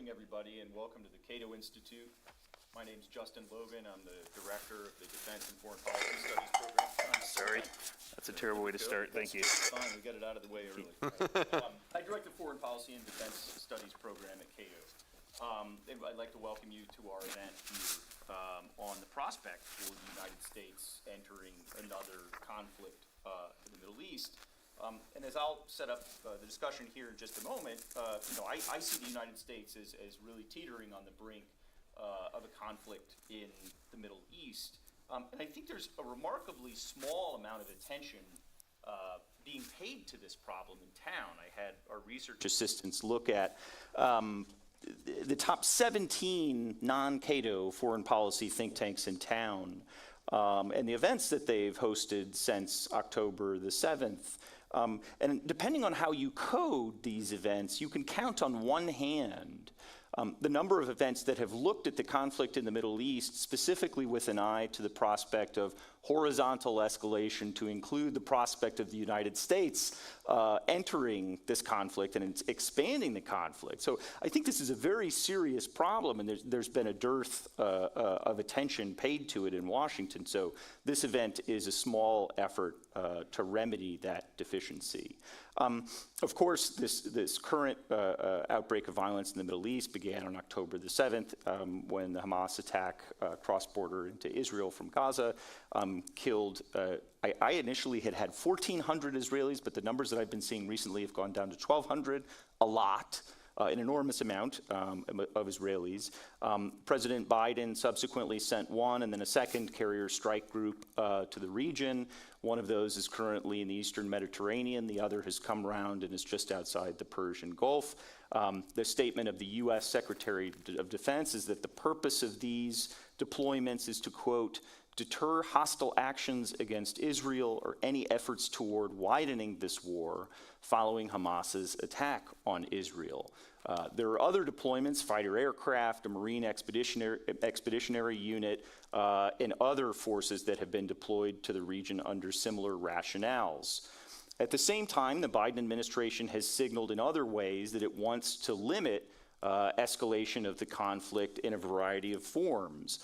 morning, everybody, and welcome to the Cato Institute. My name is Justin Logan. I'm the director of the Defense and Foreign Policy Studies program. Sorry, that's a terrible way to start. Thank you. It's fine, we got it out of the way early. I direct the Foreign Policy and Defense Studies program at Cato. I'd like to welcome you to our event here on the prospect for the United States entering another conflict in the Middle East. And as I'll set up the discussion here in just a moment, I see the United States as really teetering on the brink of a conflict in the Middle East. And I think there's a remarkably small amount of attention being paid to this problem in town. I had our research assistants look at the top 17 non-Cato foreign policy think tanks in town and the events that they've hosted since October the 7th. And depending on how you code these events, you can count on one hand the number of events that have looked at the conflict in the Middle East, specifically with an eye to the prospect of horizontal escalation, to include the prospect of the United States entering this conflict and expanding the conflict. So I think this is a very serious problem, and there's been a dearth of attention paid to it in Washington. So this event is a small effort to remedy that deficiency. Of course, this current outbreak of violence in the Middle East began on October the 7th when the Hamas attack cross-border into Israel from Gaza killed, I initially had 1,400 Israelis, but the numbers that I've been seeing recently have gone down to 1,200, a lot. An enormous amount of Israelis. President Biden subsequently sent one and then a second carrier strike group to the region. One of those is currently in the Eastern Mediterranean. The other has come around and is just outside the Persian Gulf. The statement of the U.S. Secretary of Defense is that the purpose of these deployments is to, quote, deter hostile actions against Israel or any efforts toward widening this war following Hamas's attack on Israel. There are other deployments, fighter aircraft, a Marine expeditionary unit, and other forces that have been deployed to the region under similar rationales. At the same time, the Biden administration has signaled in other ways that it wants to limit escalation of the conflict in a variety of forms.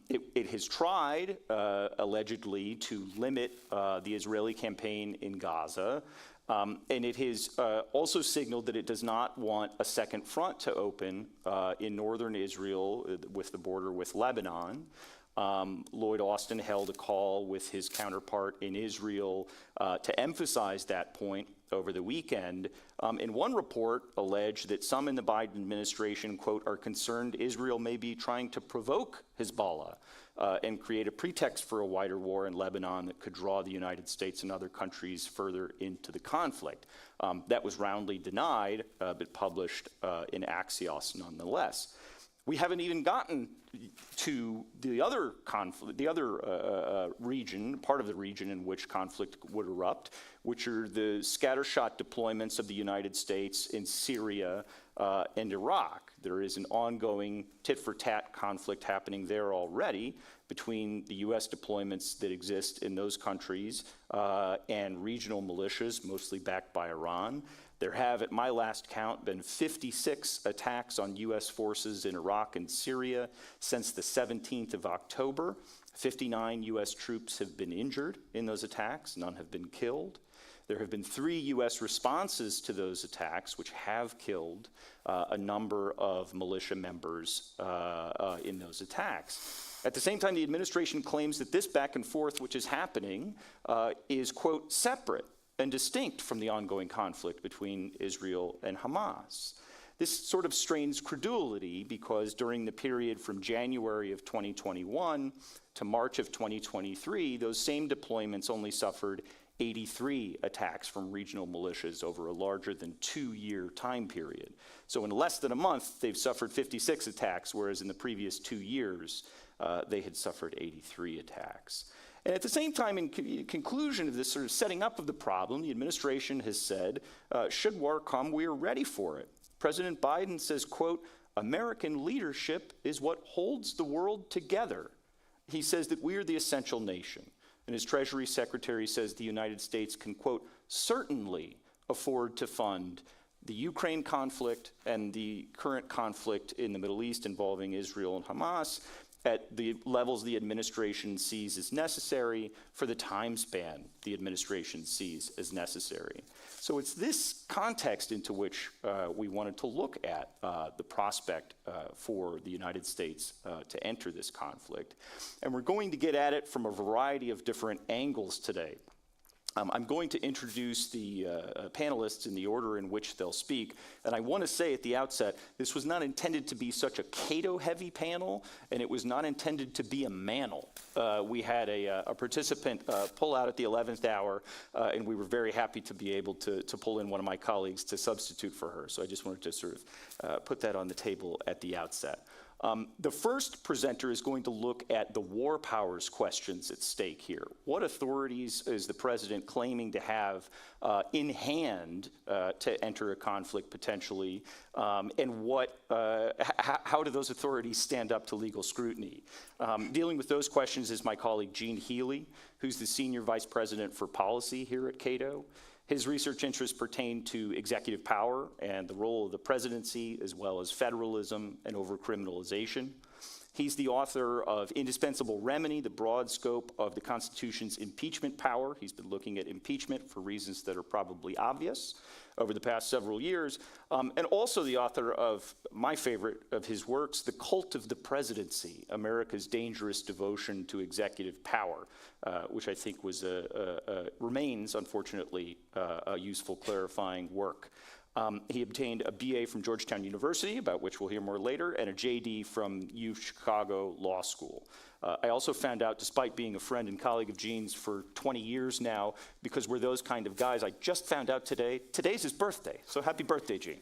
It has tried, allegedly, to limit the Israeli campaign in Gaza, and it has also signaled that it does not want a second front to open in northern Israel with the border with Lebanon. Lloyd Austin held a call with his counterpart in Israel to emphasize that point over the weekend. And one report alleged that some in the Biden administration, quote, are concerned Israel may be trying to provoke Hezbollah and create a pretext for a wider war in Lebanon that could draw the United States and other countries further into the conflict. That was roundly denied, but published in Axios nonetheless. We haven't even gotten to the other conflict, the other region, part of the region in which conflict would erupt, which are the scattershot deployments of the United States in Syria and Iraq. There is an ongoing tit-for-tat conflict happening there already between the U.S. deployments that exist in those countries and regional militias, mostly backed by Iran. There have, at my last count, been 56 attacks on U.S. forces in Iraq and Syria since the 17th of October. 59 U.S. troops have been injured in those attacks. None have been killed. There have been 3 U.S. responses to those attacks, which have killed a number of militia members in those attacks. At the same time, the administration claims that this back and forth, which is happening, is, quote, separate and distinct from the ongoing conflict between Israel and Hamas. This sort of strains credulity because during the period from January of 2021 to March of 2023, those same deployments only suffered 83 attacks from regional militias over a larger than 2-year time period. So in less than a month, they've suffered 56 attacks, whereas in the previous 2 years, they had suffered 83 attacks. And at the same time, in conclusion of this sort of setting up of the problem, the administration has said, should war come, we are ready for it. President Biden says, quote, American leadership is what holds the world together. He says that we are the essential nation. And his Treasury Secretary says the United States can, quote, certainly afford to fund the Ukraine conflict and the current conflict in the Middle East involving Israel and Hamas at the levels the administration sees as necessary for the time span the administration sees as necessary. So it's this context into which we wanted to look at the prospect for the United States to enter this conflict. And we're going to get at it from a variety of different angles today. I'm going to introduce the panelists in the order in which they'll speak. And I want to say at the outset, this was not intended to be such a Cato-heavy panel, and it was not intended to be a manel. We had a participant pull out at the 11th hour, and we were very happy to be able to pull in one of my colleagues to substitute for her. So I just wanted to sort of put that on the table at the outset. The first presenter is going to look at the war powers questions at stake here. What authorities is the president claiming to have in hand to enter a conflict potentially, and how do those authorities stand up to legal scrutiny? Dealing with those questions is my colleague Gene Healy, who's the Senior Vice President for Policy here at Cato. His research interests pertain to executive power and the role of the presidency, as well as federalism and overcriminalization. He's the author of Indispensable Remedy, the broad scope of the Constitution's impeachment power. He's been looking at impeachment for reasons that are probably obvious over the past several years, and also the author of my favorite of his works, The Cult of the Presidency, America's Dangerous Devotion to Executive Power, which I think was remains, unfortunately, a useful clarifying work. He obtained a BA from Georgetown University, about which we'll hear more later, and a JD from U Chicago Law School. I also found out, despite being a friend and colleague of Gene's for 20 years now, because we're those kind of guys, I just found out today's his birthday, so happy birthday, Gene.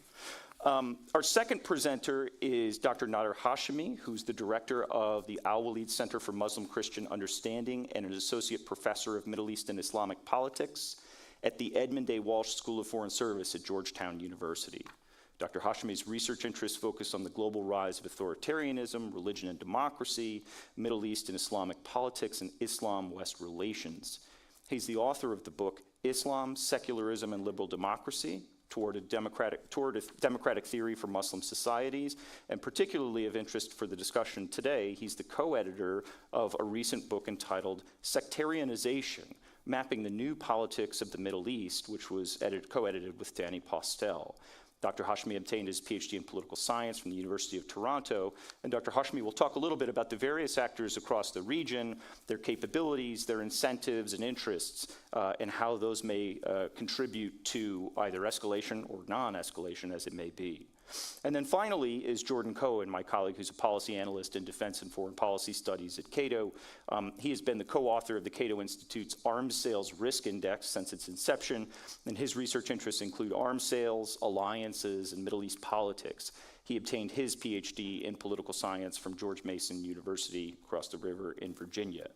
Our second presenter is Dr. Nader Hashemi, who's the director of the Al-Walid Center for Muslim-Christian Understanding and an associate professor of Middle East and Islamic politics at the Edmund A. Walsh School of Foreign Service at Georgetown University. Dr. Hashemi's research interests focus on the global rise of authoritarianism, religion and democracy, Middle East and Islamic politics, and Islam-West relations. He's the author of the book, Islam, Secularism, and Liberal Democracy, toward a democratic theory for Muslim societies, and particularly of interest for the discussion today, he's the co-editor of a recent book entitled Sectarianization, Mapping the New Politics of the Middle East, which was co-edited with Danny Postel. Dr. Hashemi obtained his PhD in political science from the University of Toronto, and Dr. Hashemi will talk a little bit about the various actors across the region, their capabilities, their incentives and interests, and how those may contribute to either escalation or non-escalation as it may be. And then finally is Jordan Cohen, my colleague who's a policy analyst in defense and foreign policy studies at Cato. He has been the co-author of the Cato Institute's Arms Sales Risk Index since its inception, and his research interests include arms sales, alliances, and Middle East politics. He obtained his PhD in political science from George Mason University across the river in Virginia.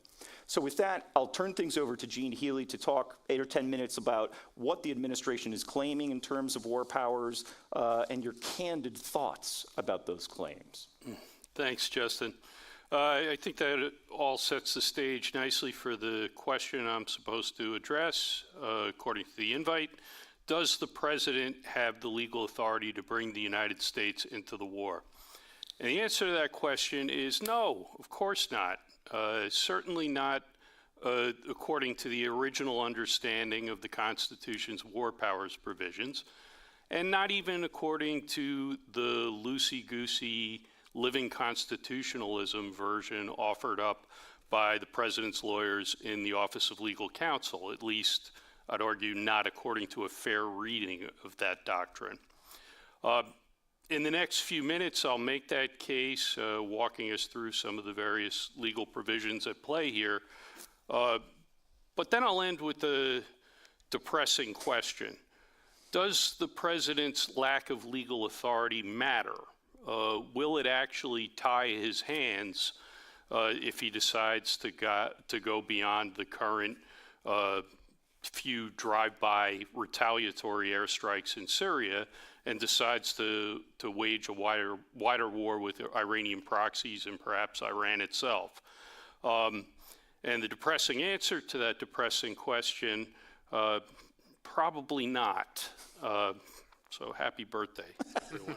So with that, I'll turn things over to Gene Healy to talk 8 or 10 minutes about what the administration is claiming in terms of war powers and your candid thoughts about those claims. Thanks, Justin. I think that all sets the stage nicely for the question I'm supposed to address. According to the invite, does the president have the legal authority to bring the United States into the war? And the answer to that question is no, of course not. Certainly not according to the original understanding of the Constitution's war powers provisions, and not even according to the loosey-goosey living constitutionalism version offered up by the president's lawyers in the Office of Legal Counsel, at least I'd argue not according to a fair reading of that doctrine. In the next few minutes, I'll make that case, walking us through some of the various legal provisions at play here. But then I'll end with the depressing question. Does the president's lack of legal authority matter? Will it actually tie his hands if he decides to go beyond the current few drive-by retaliatory airstrikes in Syria and decides to wage a wider war with Iranian proxies and perhaps Iran itself? And the depressing answer to that depressing question, probably not. So happy birthday, everyone.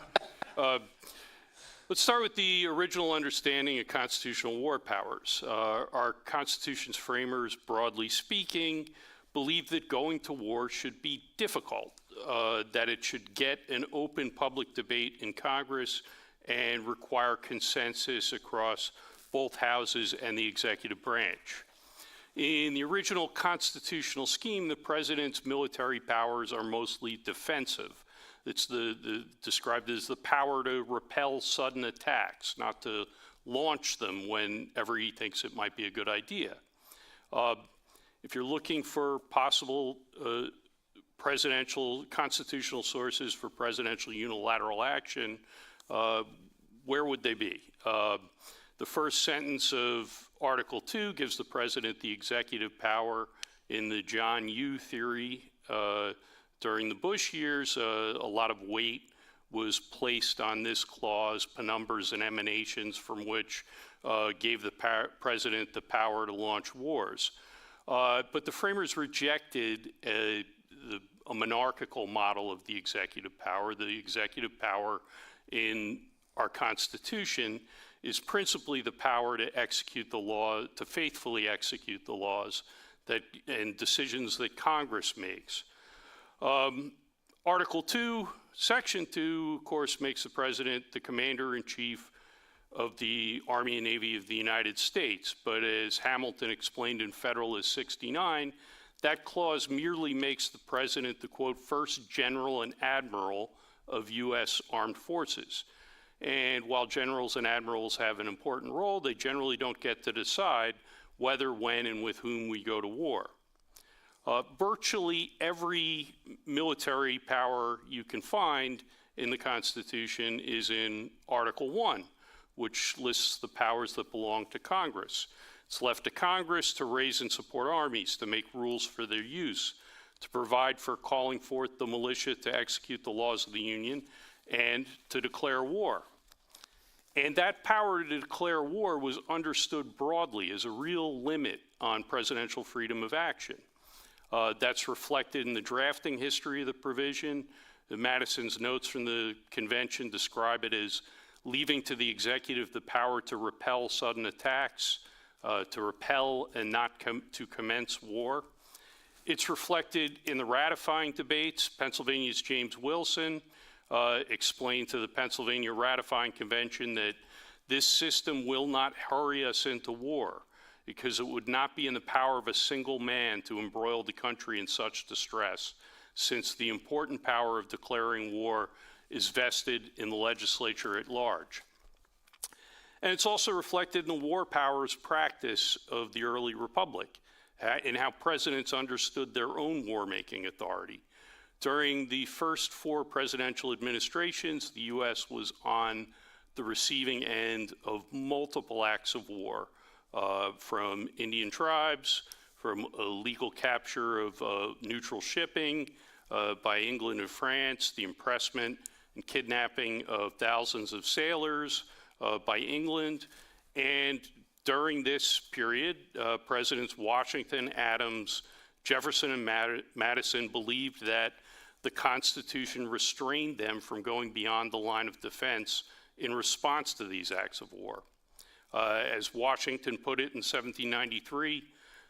Let's start with the original understanding of constitutional war powers. Our Constitution's framers, broadly speaking, believed that going to war should be difficult, that it should get an open public debate in Congress and require consensus across both houses and the executive branch. In the original constitutional scheme, the president's military powers are mostly defensive. It's described as the power to repel sudden attacks, not to launch them whenever he thinks it might be a good idea. If you're looking for possible constitutional sources for presidential unilateral action, where would they be? The first sentence of Article 2 gives the president the executive power in the John Yoo theory. During the Bush years, a lot of weight was placed on this clause, penumbras and emanations from which gave the president the power to launch wars. But the framers rejected a monarchical model of the executive power. The executive power in our Constitution is principally the power to execute the law, to faithfully execute the laws and decisions that Congress makes. Article 2, Section 2, of course, makes the president the commander-in-chief of the Army and Navy of the United States. But as Hamilton explained in Federalist 69, that clause merely makes the president the, quote, first general and admiral of U.S. armed forces. And while generals and admirals have an important role, they generally don't get to decide whether, when, and with whom we go to war. Virtually every military power you can find in the Constitution is in Article 1, which lists the powers that belong to Congress. It's left to Congress to raise and support armies, to make rules for their use, to provide for calling forth the militia to execute the laws of the Union, and to declare war. And that power to declare war was understood broadly as a real limit on presidential freedom of action. That's reflected in the drafting history of the provision. Madison's notes from the convention describe it as leaving to the executive the power to repel sudden attacks, to repel and not to commence war. It's reflected in the ratifying debates. Pennsylvania's James Wilson explained to the Pennsylvania Ratifying Convention that this system will not hurry us into war, because it would not be in the power of a single man to embroil the country in such distress, since the important power of declaring war is vested in the legislature at large. And it's also reflected in the war powers practice of the early republic, in how presidents understood their own war-making authority. During the first 4 presidential administrations, the U.S. was on the receiving end of multiple acts of war, from Indian tribes, from illegal capture of neutral shipping by England and France, the impressment and kidnapping of thousands of sailors by England. And during this period, Presidents Washington, Adams, Jefferson, and Madison believed that the Constitution restrained them from going beyond the line of defense in response to these acts of war. As Washington put it in 1793,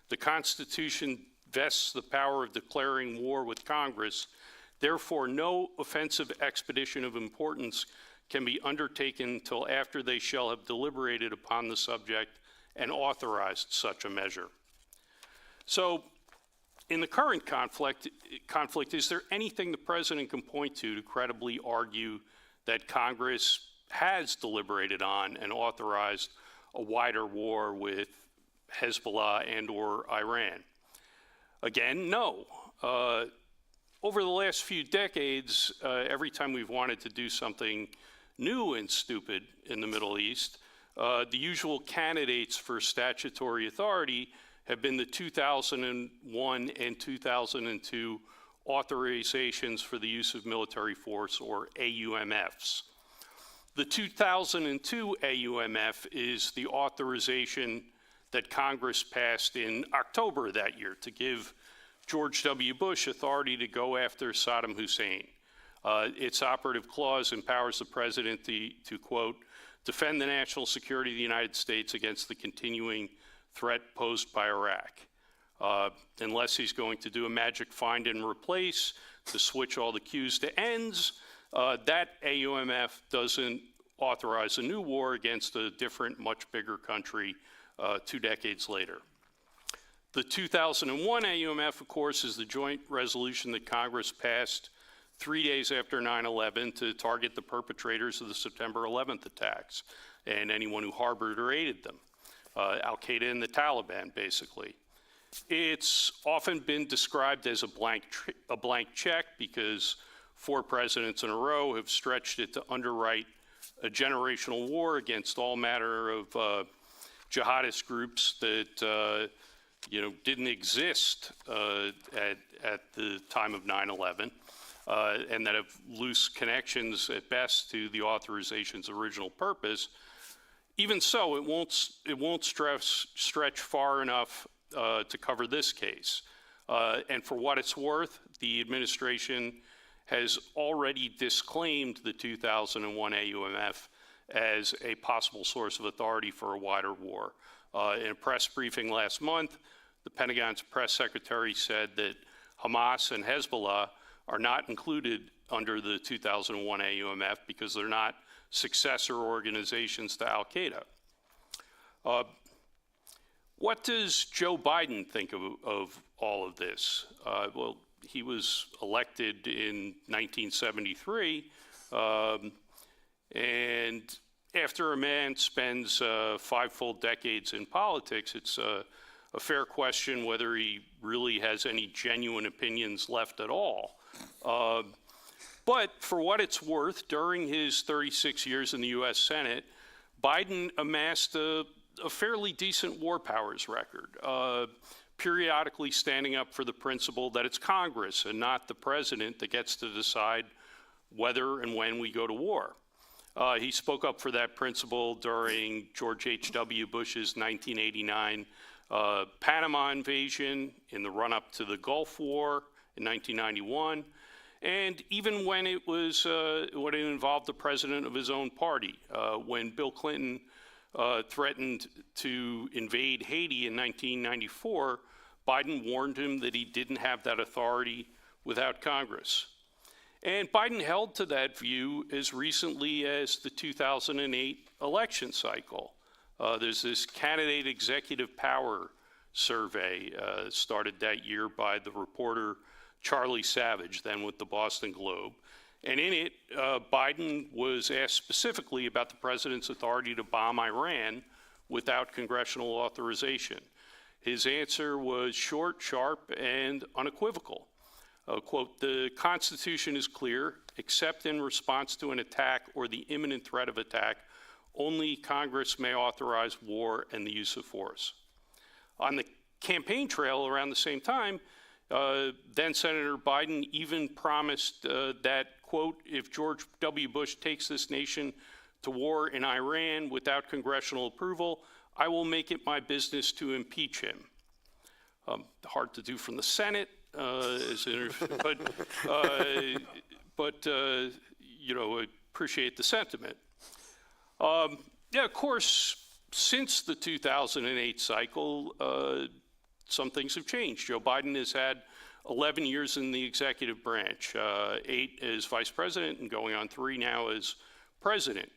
the Constitution vests the power of declaring war with Congress. Therefore, no offensive expedition of importance can be undertaken until after they shall have deliberated upon the subject and authorized such a measure. So, in the current conflict, is there anything the president can point to credibly argue that Congress has deliberated on and authorized a wider war with Hezbollah and or Iran? Again, no. Over the last few decades, every time we've wanted to do something new and stupid in the Middle East, the usual candidates for statutory authority have been the 2001 and 2002 authorizations for the use of military force, or AUMFs. The 2002 AUMF is the authorization that Congress passed in October that year to give George W. Bush authority to go after Saddam Hussein. Its operative clause empowers the president to, quote, defend the national security of the United States against the continuing threat posed by Iraq. Unless he's going to do a magic find and replace to switch all the Q's to N's, that AUMF doesn't authorize a new war against a different, much bigger country 2 decades later. The 2001 AUMF, of course, is the joint resolution that Congress passed 3 days after 9/11 to target the perpetrators of the September 11th attacks and anyone who harbored or aided them, Al-Qaeda and the Taliban, basically. It's often been described as a blank check because 4 presidents in a row have stretched it to underwrite a generational war against all manner of jihadist groups that didn't exist at the time of 9/11, and that have loose connections at best to the authorization's original purpose. Even so, it won't stretch far enough to cover this case. And for what it's worth, the administration has already disclaimed the 2001 AUMF as a possible source of authority for a wider war. In a press briefing last month, the Pentagon's press secretary said that Hamas and Hezbollah are not included under the 2001 AUMF because they're not successor organizations to Al-Qaeda. What does Joe Biden think of all of this? Well, he was elected in 1973, and after a man spends 5 full decades in politics, it's a fair question whether he really has any genuine opinions left at all. But for what it's worth, during his 36 years in the U.S. Senate, Biden amassed a fairly decent war powers record, periodically standing up for the principle that it's Congress and not the president that gets to decide whether and when we go to war. He spoke up for that principle during George H.W. Bush's 1989 Panama invasion, in the run-up to the Gulf War in 1991, and even when it involved the president of his own party. When Bill Clinton threatened to invade Haiti in 1994, Biden warned him that he didn't have that authority without Congress. And Biden held to that view as recently as the 2008 election cycle. There's this candidate executive power survey started that year by the reporter Charlie Savage, then with the Boston Globe. And in it, Biden was asked specifically about the president's authority to bomb Iran without congressional authorization. His answer was short, sharp, and unequivocal. Quote, the Constitution is clear, except in response to an attack or the imminent threat of attack, only Congress may authorize war and the use of force. On the campaign trail around the same time, then Senator Biden even promised that, quote, if George W. Bush takes this nation to war in Iran without congressional approval, I will make it my business to impeach him. Hard to do from the Senate, but I appreciate the sentiment. Yeah, of course, since the 2008 cycle, some things have changed. Joe Biden has had 11 years in the executive branch, 8 as vice president and going on 3 now as president.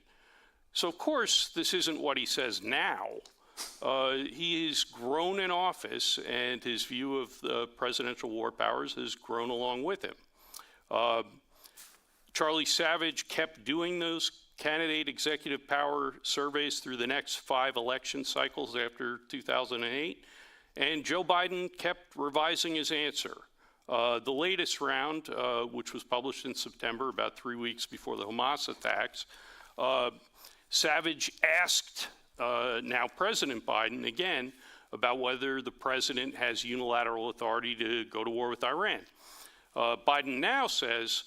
So of course, this isn't what he says now. He has grown in office, and his view of the presidential war powers has grown along with him. Charlie Savage kept doing those candidate executive power surveys through the next 5 election cycles after 2008, and Joe Biden kept revising his answer. The latest round, which was published in September, about 3 weeks before the Hamas attacks, Savage asked now President Biden again about whether the president has unilateral authority to go to war with Iran. Biden now says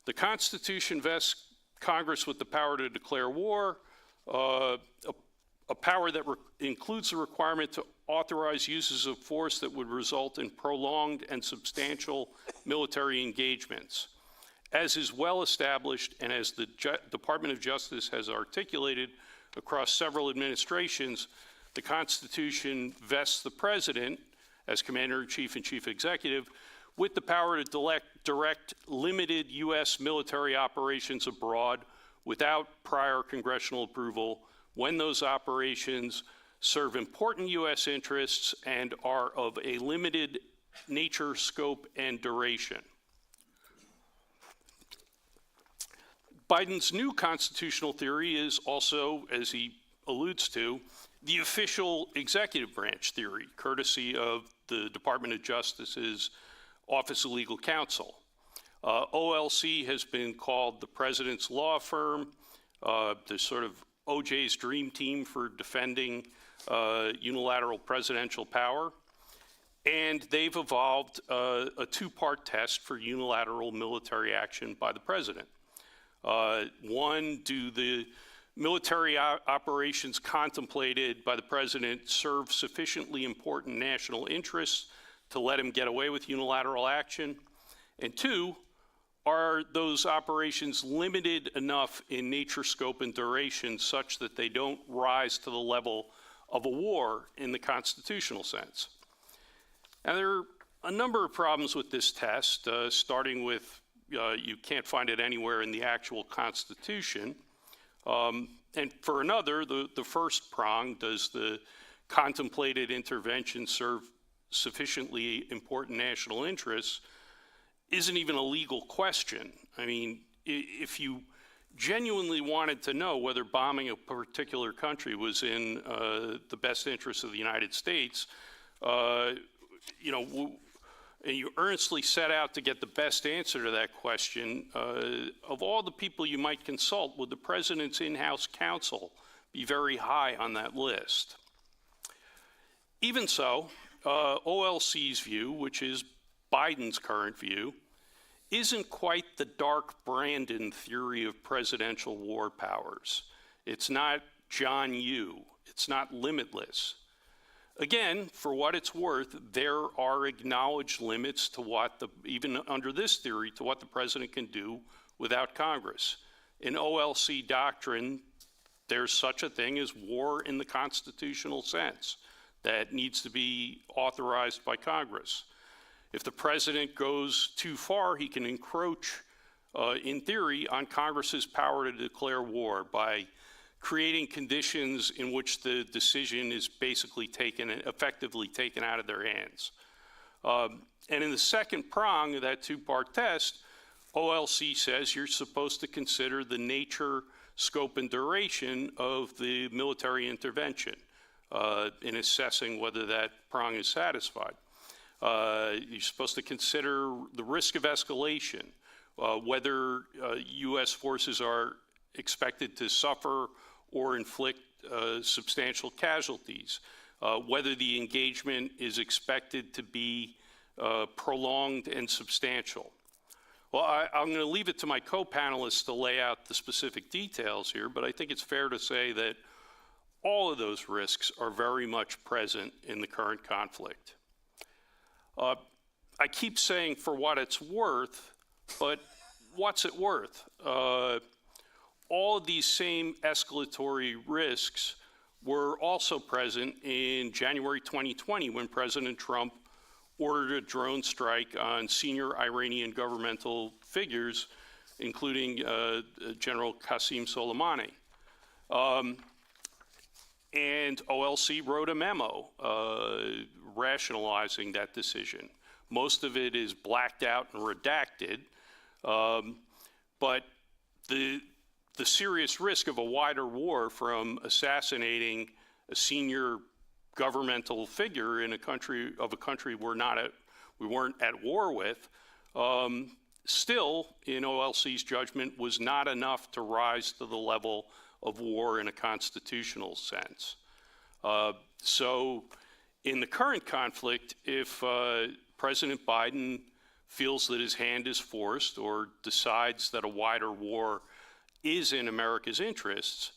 the Constitution vests Congress with the power to declare war, a power that includes the requirement to authorize uses of force that would result in prolonged and substantial military engagements. As is well established and as the Department of Justice has articulated across several administrations, the Constitution vests the President as Commander-in-Chief and Chief Executive with the power to direct limited U.S. military operations abroad without prior congressional approval when those operations serve important U.S. interests and are of a limited nature, scope, and duration. Biden's new constitutional theory is also, as he alludes to, the official executive branch theory, courtesy of the Department of Justice's Office of Legal Counsel. OLC has been called the president's law firm, the sort of OJ's dream team for defending unilateral presidential power. And they've evolved a two-part test for unilateral military action by the president. One, do the military operations contemplated by the president serve sufficiently important national interests to let him get away with unilateral action? And two, are those operations limited enough in nature, scope, and duration such that they don't rise to the level of a war in the constitutional sense? Now, there are a number of problems with this test, starting with you can't find it anywhere in the actual Constitution. And for another, the first prong, does the contemplated intervention serve sufficiently important national interests, isn't even a legal question. I mean, if you genuinely wanted to know whether bombing a particular country was in the best interest of the United States, and you earnestly set out to get the best answer to that question, of all the people you might consult, would the president's in-house counsel be very high on that list? Even so, OLC's view, which is Biden's current view, isn't quite the dark Brandon theory of presidential war powers. It's not John Yoo. It's not limitless. Again, for what it's worth, there are acknowledged limits to what even under this theory, to what the president can do without Congress. In OLC doctrine, there's such a thing as war in the constitutional sense that needs to be authorized by Congress. If the president goes too far, he can encroach, in theory, on Congress's power to declare war by creating conditions in which the decision is basically effectively taken out of their hands. And in the second prong of that two-part test, OLC says you're supposed to consider the nature, scope, and duration of the military intervention in assessing whether that prong is satisfied. You're supposed to consider the risk of escalation, whether U.S. forces are expected to suffer or inflict substantial casualties, whether the engagement is expected to be prolonged and substantial. Well, I'm going to leave it to my co-panelists to lay out the specific details here, but I think it's fair to say that all of those risks are very much present in the current conflict. I keep saying for what it's worth, but what's it worth? All of these same escalatory risks were also present in January 2020 when President Trump ordered a drone strike on senior Iranian governmental figures, including General Qasem Soleimani. And OLC wrote a memo rationalizing that decision. Most of it is blacked out and redacted, but the serious risk of a wider war from assassinating a senior governmental figure in a country we weren't at war with, still, in OLC's judgment, was not enough to rise to the level of war in a constitutional sense. So in the current conflict, if President Biden feels that his hand is forced or decides that a wider war is in America's interests,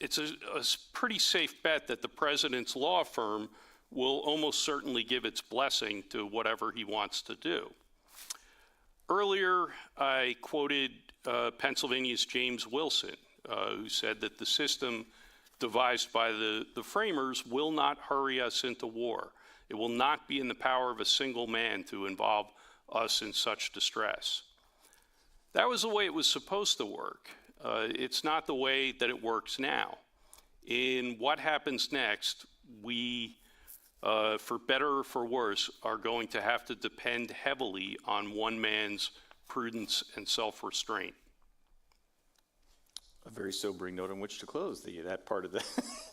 it's a pretty safe bet that the president's law firm will almost certainly give its blessing to whatever he wants to do. Earlier, I quoted Pennsylvania's James Wilson, who said that the system devised by the framers will not hurry us into war. It will not be in the power of a single man to involve us in such distress. That was the way it was supposed to work. It's not the way that it works now. In what happens next, we, for better or for worse, are going to have to depend heavily on one man's prudence and self-restraint. A very sobering note on which to close that part of the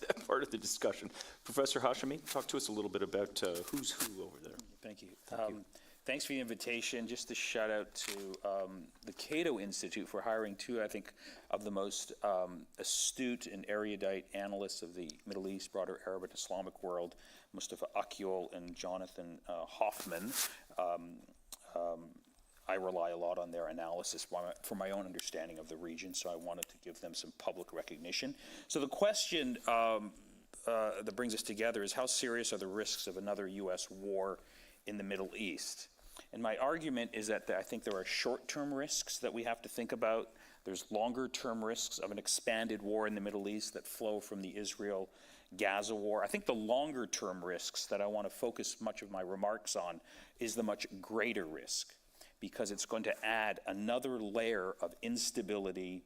that part of the discussion. Professor Hashemi, talk to us a little bit about who's who over there. Thank you. Thanks for the invitation. Just a shout out to the Cato Institute for hiring two, I think, of the most astute and erudite analysts of the Middle East, broader Arab and Islamic world, Mustafa Akyol and Jonathan Hoffman. I rely a lot on their analysis for my own understanding of the region, so I wanted to give them some public recognition. So the question that brings us together is, how serious are the risks of another U.S. war in the Middle East? And my argument is that I think there are short-term risks that we have to think about. There's longer-term risks of an expanded war in the Middle East that flow from the Israel-Gaza war. I think the longer-term risks that I want to focus much of my remarks on is the much greater risk, because it's going to add another layer of instability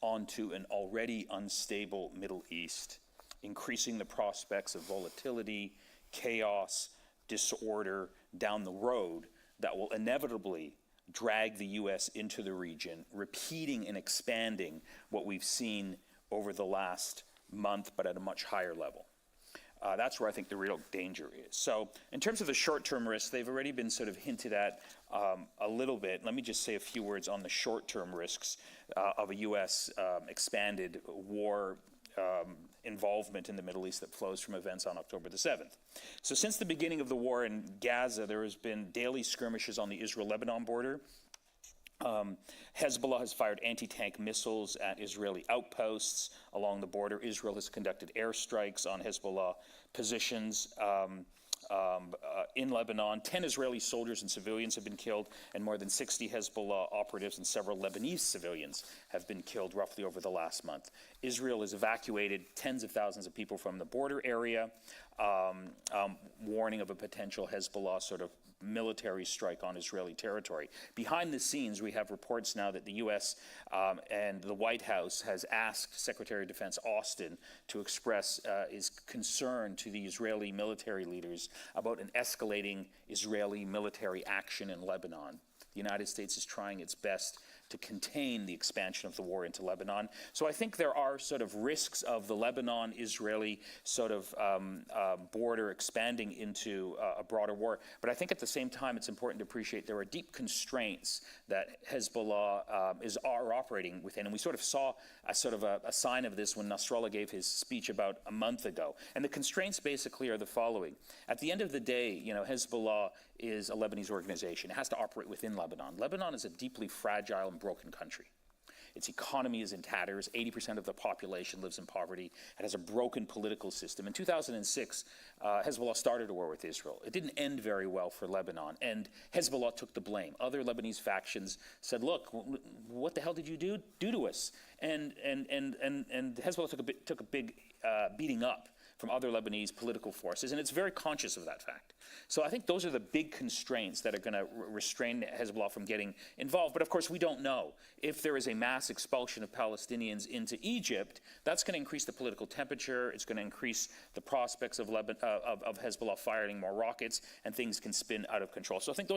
onto an already unstable Middle East, increasing the prospects of volatility, chaos, disorder down the road that will inevitably drag the U.S. into the region, repeating and expanding what we've seen over the last month, but at a much higher level. That's where I think the real danger is. So in terms of the short-term risks, they've already been sort of hinted at a little bit. Let me just say a few words on the short-term risks of a U.S. Expanded war involvement in the Middle East that flows from events on October the 7th. So since the beginning of the war in Gaza, there has been daily skirmishes on the Israel-Lebanon border. Hezbollah has fired anti-tank missiles at Israeli outposts along the border. Israel has conducted airstrikes on Hezbollah positions in Lebanon. 10 Israeli soldiers and civilians have been killed, and more than 60 Hezbollah operatives and several Lebanese civilians have been killed roughly over the last month. Israel has evacuated tens of thousands of people from the border area, warning of a potential Hezbollah sort of military strike on Israeli territory. Behind the scenes, we have reports now that the U.S. And the White House has asked Secretary of Defense Austin to express his concern to the Israeli military leaders about an escalating Israeli military action in Lebanon. The United States is trying its best to contain the expansion of the war into Lebanon. So I think there are sort of risks of the Lebanon-Israeli sort of border expanding into a broader war. But I think at the same time, it's important to appreciate there are deep constraints that Hezbollah are operating within. And we sort of saw a sign of this when Nasrallah gave his speech about a month ago. And the constraints basically are the following. At the end of the day, Hezbollah is a Lebanese organization. It has to operate within Lebanon. Lebanon is a deeply fragile and broken country. Its economy is in tatters. 80% of the population lives in poverty. It has a broken political system. In 2006, Hezbollah started a war with Israel. It didn't end very well for Lebanon, and Hezbollah took the blame. Other Lebanese factions said, look, what the hell did you do to us? And Hezbollah took a big beating up from other Lebanese political forces, and it's very conscious of that fact. So I think those are the big constraints that are going to restrain Hezbollah from getting involved. But of course, we don't know. If there is a mass expulsion of Palestinians into Egypt, that's going to increase the political temperature. It's going to increase the prospects of Hezbollah firing more rockets, and things can spin out of control. So I think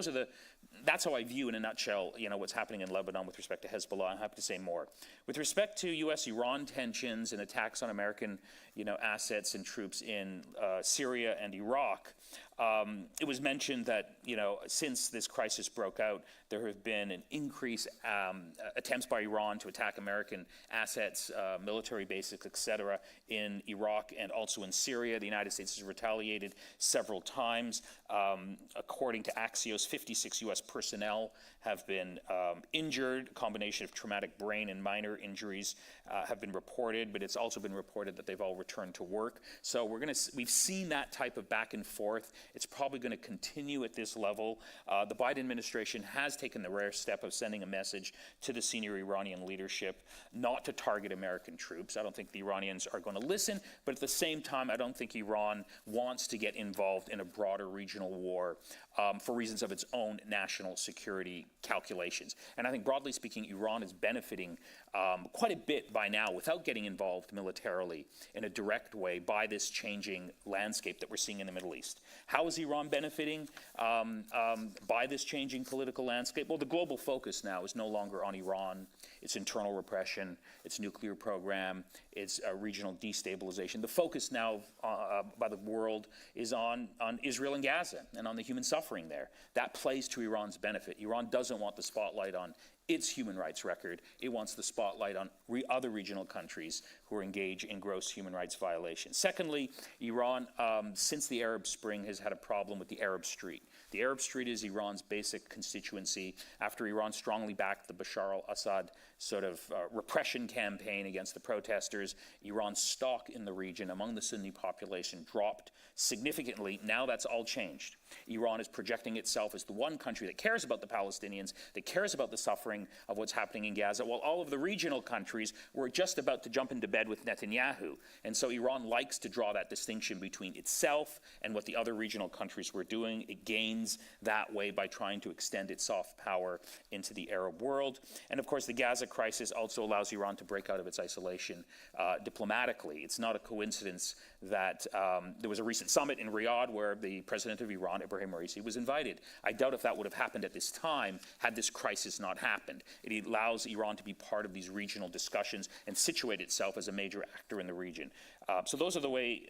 that's how I view, in a nutshell, what's happening in Lebanon with respect to Hezbollah. I'm happy to say more. With respect to U.S.-Iran tensions and attacks on American, assets and troops in Syria and Iraq, it was mentioned that, since this crisis broke out, there have been an increase attempts by Iran to attack American assets, military bases, etc., in Iraq and also in Syria. The United States has retaliated several times. According to Axios, 56 U.S. personnel have been injured. A combination of traumatic brain and minor injuries have been reported, but it's also been reported that they've all returned to work. So we've seen that type of back and forth. It's probably going to continue at this level. The Biden administration has taken the rare step of sending a message to the senior Iranian leadership not to target American troops. I don't think the Iranians are going to listen, but at the same time, I don't think Iran wants to get involved in a broader regional war for reasons of its own national security calculations. And I think, broadly speaking, Iran is benefiting quite a bit by now without getting involved militarily in a direct way by this changing landscape that we're seeing in the Middle East. How is Iran benefiting by this changing political landscape? Well, the global focus now is no longer on Iran, its internal repression, its nuclear program, its regional destabilization. The focus now by the world is on Israel and Gaza and on the human suffering there. That plays to Iran's benefit. Iran doesn't want the spotlight on its human rights record. It wants the spotlight on other regional countries who are engaged in gross human rights violations. Secondly, Iran, since the Arab Spring, has had a problem with the Arab Street. The Arab Street is Iran's basic constituency. After Iran strongly backed the Bashar al-Assad sort of repression campaign against the protesters, Iran's stock in the region among the Sunni population dropped significantly. Now that's all changed. Iran is projecting itself as the one country that cares about the Palestinians, that cares about the suffering of what's happening in Gaza, while all of the regional countries were just about to jump into bed with Netanyahu. And so Iran likes to draw that distinction between itself and what the other regional countries were doing. It gains that way by trying to extend its soft power into the Arab world. And of course, the Gaza crisis also allows Iran to break out of its isolation diplomatically. It's not a coincidence that there was a recent summit in Riyadh where the president of Iran, Ibrahim Raisi, was invited. I doubt if that would have happened at this time had this crisis not happened. It allows Iran to be part of these regional discussions and situate itself as a major actor in the region. So that's the way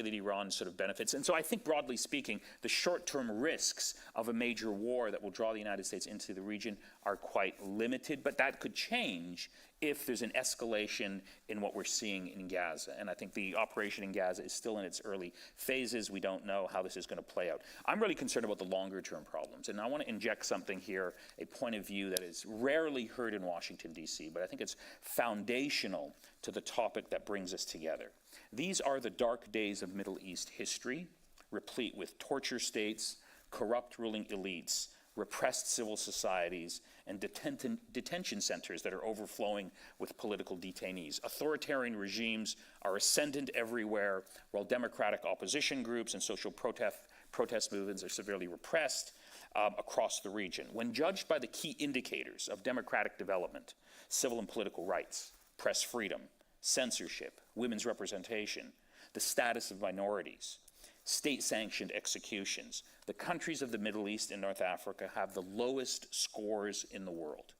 that Iran sort of benefits. And so I think, broadly speaking, the short-term risks of a major war that will draw the United States into the region are quite limited, but that could change if there's an escalation in what we're seeing in Gaza. And I think the operation in Gaza is still in its early phases. We don't know how this is going to play out. I'm really concerned about the longer-term problems, and I want to inject something here, a point of view that is rarely heard in Washington, D.C., but I think it's foundational to the topic that brings us together. These are the dark days of Middle East history, replete with torture states, corrupt ruling elites, repressed civil societies, and detention centers that are overflowing with political detainees. Authoritarian regimes are ascendant everywhere, while democratic opposition groups and social protest movements are severely repressed across the region. When judged by the key indicators of democratic development, civil and political rights, press freedom, censorship, women's representation, the status of minorities, state-sanctioned executions, the countries of the Middle East and North Africa have the lowest scores in the world.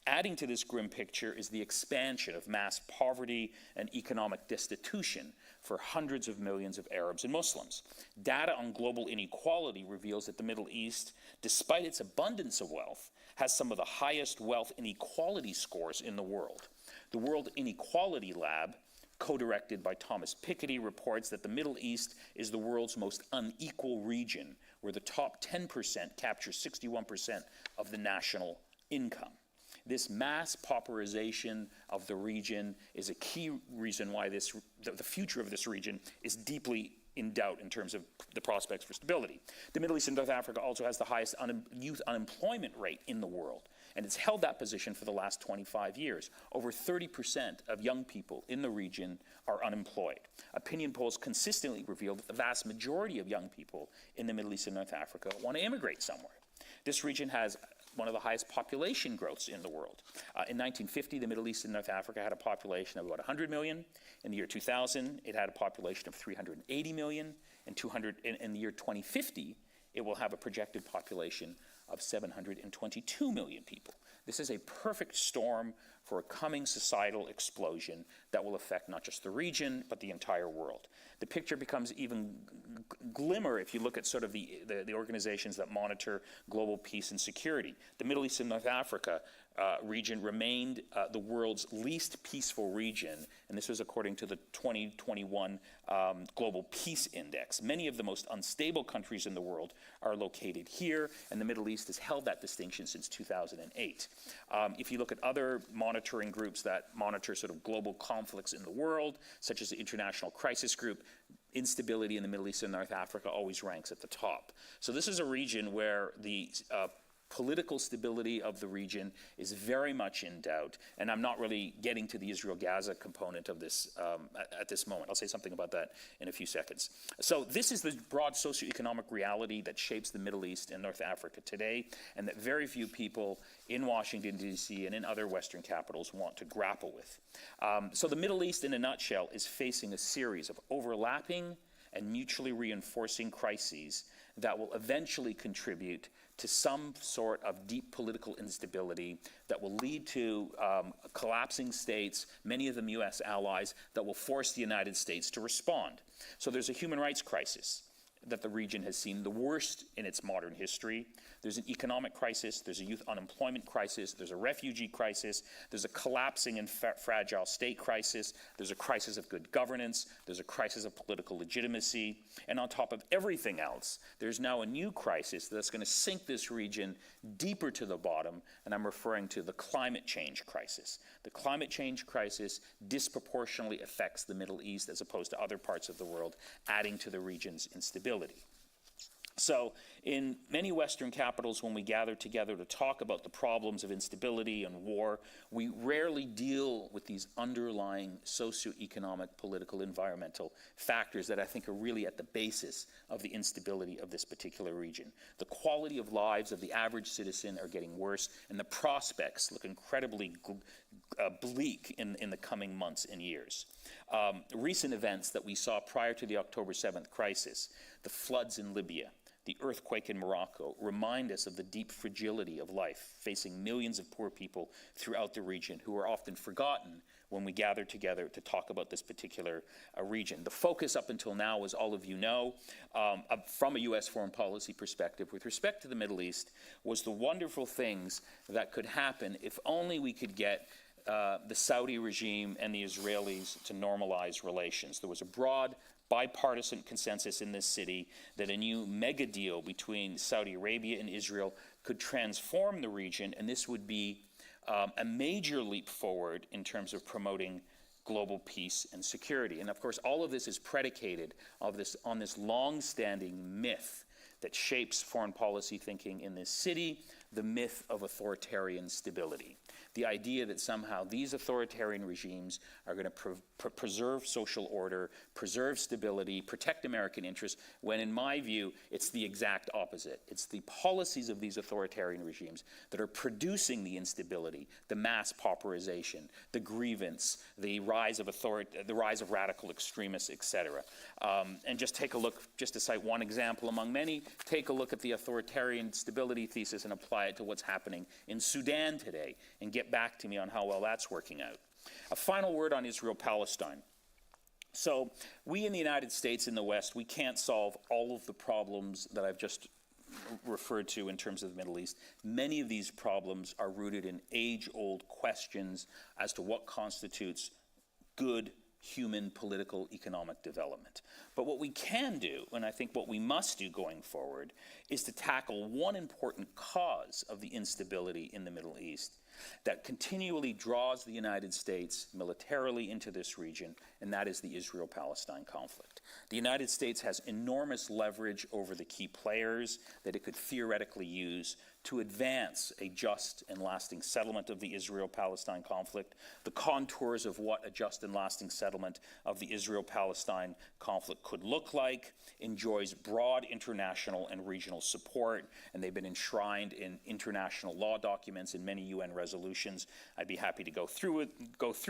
Adding to this grim picture is the expansion of mass poverty and economic destitution for hundreds of millions of Arabs and Muslims. Data on global inequality reveals that the Middle East, despite its abundance of wealth, has some of the highest wealth inequality scores in the world. The World Inequality Lab, co-directed by Thomas Piketty, reports that the Middle East is the world's most unequal region, where the top 10% capture 61% of the national income. This mass pauperization of the region is a key reason why the future of this region is deeply in doubt in terms of the prospects for stability. The Middle East and North Africa also has the highest youth unemployment rate in the world, and it's held that position for the last 25 years. Over 30% of young people in the region are unemployed. Opinion polls consistently reveal that the vast majority of young people in the Middle East and North Africa want to immigrate somewhere. This region has one of the highest population growths in the world. In 1950, the Middle East and North Africa had a population of about 100 million. In the year 2000, it had a population of 380 million. In the year 2050, it will have a projected population of 722 million people. This is a perfect storm for a coming societal explosion that will affect not just the region, but the entire world. The picture becomes even glimmer if you look at sort of the organizations that monitor global peace and security. The Middle East and North Africa region remained the world's least peaceful region, and this was according to the 2021 Global Peace Index. Many of the most unstable countries in the world are located here, and the Middle East has held that distinction since 2008. If you look at other monitoring groups that monitor sort of global conflicts in the world, such as the International Crisis Group, instability in the Middle East and North Africa always ranks at the top. So this is a region where the political stability of the region is very much in doubt, and I'm not really getting to the Israel-Gaza component of this at this moment. I'll say something about that in a few seconds. So this is the broad socioeconomic reality that shapes the Middle East and North Africa today, and that very few people in Washington, D.C. and in other Western capitals want to grapple with. So the Middle East, in a nutshell, is facing a series of overlapping and mutually reinforcing crises that will eventually contribute to some sort of deep political instability that will lead to collapsing states, many of them U.S. allies, that will force the United States to respond. So there's a human rights crisis that the region has seen, the worst in its modern history. There's an economic crisis, there's a youth unemployment crisis, there's a refugee crisis, there's a collapsing and fragile state crisis, there's a crisis of good governance, there's a crisis of political legitimacy, and on top of everything else, there's now a new crisis that's going to sink this region deeper to the bottom, and I'm referring to the climate change crisis. The climate change crisis disproportionately affects the Middle East as opposed to other parts of the world, adding to the region's instability. So in many Western capitals, when we gather together to talk about the problems of instability and war, we rarely deal with these underlying socioeconomic, political, environmental factors that I think are really at the basis of the instability of this particular region. The quality of lives of the average citizen are getting worse, and the prospects look incredibly bleak in the coming months and years. Recent events that we saw prior to the October 7th crisis, the floods in Libya, the earthquake in Morocco, remind us of the deep fragility of life facing millions of poor people throughout the region who are often forgotten when we gather together to talk about this particular region. The focus up until now, as all of you know, from a U.S. foreign policy perspective with respect to the Middle East, was the wonderful things that could happen if only we could get the Saudi regime and the Israelis to normalize relations. There was a broad bipartisan consensus in this city that a new mega deal between Saudi Arabia and Israel could transform the region, and this would be a major leap forward in terms of promoting global peace and security. And of course, all of this is predicated on this long-standing myth that shapes foreign policy thinking in this city, the myth of authoritarian stability. The idea that somehow these authoritarian regimes are going to preserve social order, preserve stability, protect American interests, when in my view, it's the exact opposite. It's the policies of these authoritarian regimes that are producing the instability, the mass pauperization, the grievance, the rise of radical extremists, etc. And just take a look, just to cite one example among many, take a look at the authoritarian stability thesis and apply it to what's happening in Sudan today, and get back to me on how well that's working out. A final word on Israel-Palestine. So we in the United States, in the West, we can't solve all of the problems that I've just referred to in terms of the Middle East. Many of these problems are rooted in age-old questions as to what constitutes good human, political, economic development. But what we can do, and I think what we must do going forward, is to tackle one important cause of the instability in the Middle East that continually draws the United States militarily into this region, and that is the Israel-Palestine conflict. The United States has enormous leverage over the key players that it could theoretically use to advance a just and lasting settlement of the Israel-Palestine conflict. The contours of what a just and lasting settlement of the Israel-Palestine conflict could look like enjoys broad international and regional support, and they've been enshrined in international law documents and many UN resolutions. I'd be happy to go through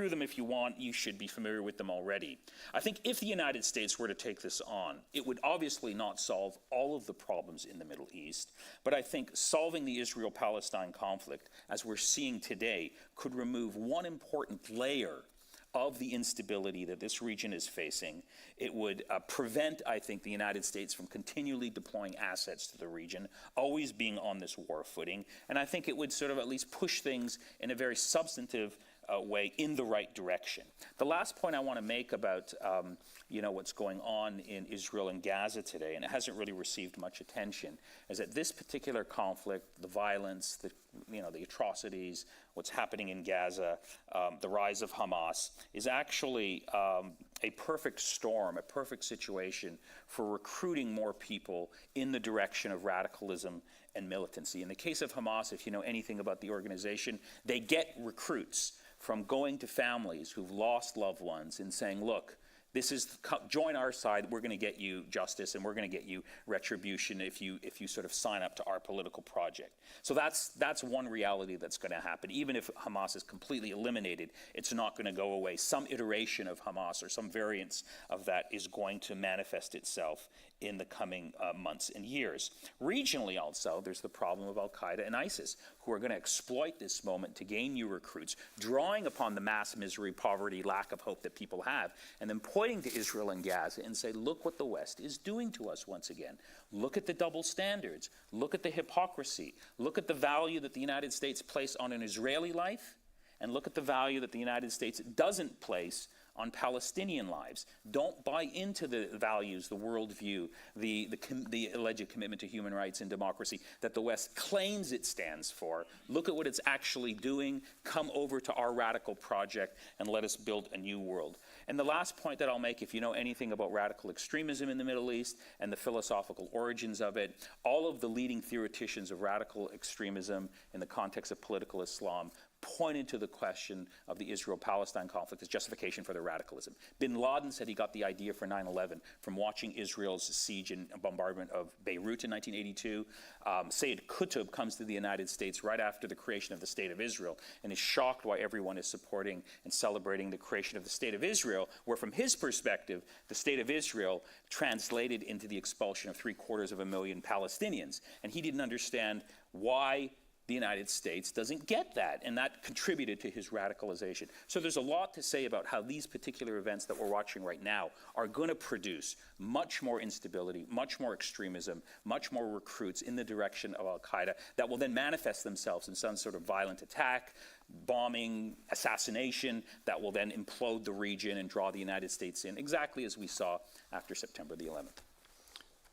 them if you want. You should be familiar with them already. I think if the United States were to take this on, it would obviously not solve all of the problems in the Middle East, but I think solving the Israel-Palestine conflict, as we're seeing today, could remove one important layer of the instability that this region is facing. It would prevent, I think, the United States from continually deploying assets to the region, always being on this war footing. And I think it would sort of at least push things in a very substantive way in the right direction. The last point I want to make about what's going on in Israel and Gaza today, and it hasn't really received much attention, is that this particular conflict, the violence, the atrocities, what's happening in Gaza, the rise of Hamas, is actually a perfect storm, a perfect situation for recruiting more people in the direction of radicalism and militancy. In the case of Hamas, if you know anything about the organization, they get recruits from going to families who've lost loved ones and saying, look, join our side, we're going to get you justice and we're going to get you retribution if you sort of sign up to our political project. So that's one reality that's going to happen. Even if Hamas is completely eliminated, it's not going to go away. Some iteration of Hamas or some variance of that is going to manifest itself in the coming months and years. Regionally also, there's the problem of Al-Qaeda and ISIS, who are going to exploit this moment to gain new recruits, drawing upon the mass misery, poverty, lack of hope that people have, and then pointing to Israel and Gaza and say, look what the West is doing to us once again. Look at the double standards. Look at the hypocrisy. Look at the value that the United States place on an Israeli life, and look at the value that the United States doesn't place on Palestinian lives. Don't buy into the values, the worldview, the alleged commitment to human rights and democracy that the West claims it stands for. Look at what it's actually doing. Come over to our radical project and let us build a new world. And the last point that I'll make, if you know anything about radical extremism in the Middle East and the philosophical origins of it, all of the leading theoreticians of radical extremism in the context of political Islam pointed to the question of the Israel-Palestine conflict as justification for their radicalism. Bin Laden said he got the idea for 9/11 from watching Israel's siege and bombardment of Beirut in 1982. Sayyid Qutb comes to the United States right after the creation of the State of Israel and is shocked why everyone is supporting and celebrating the creation of the State of Israel, where from his perspective, the State of Israel translated into the expulsion of 750,000 Palestinians. And he didn't understand why the United States doesn't get that, and that contributed to his radicalization. So there's a lot to say about how these particular events that we're watching right now are going to produce much more instability, much more extremism, much more recruits in the direction of Al-Qaeda that will then manifest themselves in some sort of violent attack, bombing, assassination, that will then implode the region and draw the United States in, exactly as we saw after September the 11th.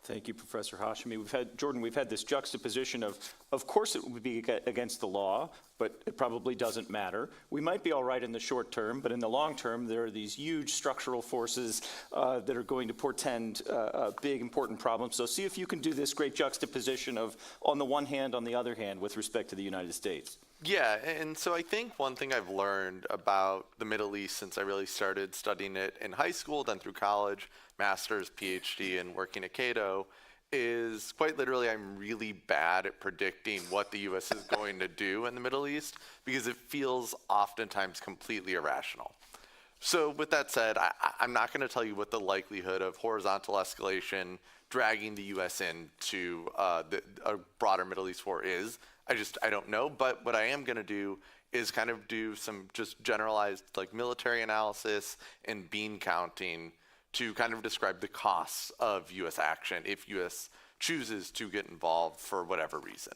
Thank you, Professor Hashemi. We've had this juxtaposition of course it would be against the law, but it probably doesn't matter. We might be all right in the short term, but in the long term, there are these huge structural forces that are going to portend big, important problems. So see if you can do this great juxtaposition of, on the one hand, on the other hand, with respect to the United States. Yeah, and so I think one thing I've learned about the Middle East since I really started studying it in high school, then through college, master's, PhD, and working at Cato, is quite literally I'm really bad at predicting what the U.S. is going to do in the Middle East because it feels oftentimes completely irrational. So with that said, I'm not going to tell you what the likelihood of horizontal escalation dragging the U.S. into a broader Middle East war is. I don't know, but what I am going to do is kind of do some just generalized like military analysis and bean counting to kind of describe the costs of U.S. action if U.S. chooses to get involved for whatever reason.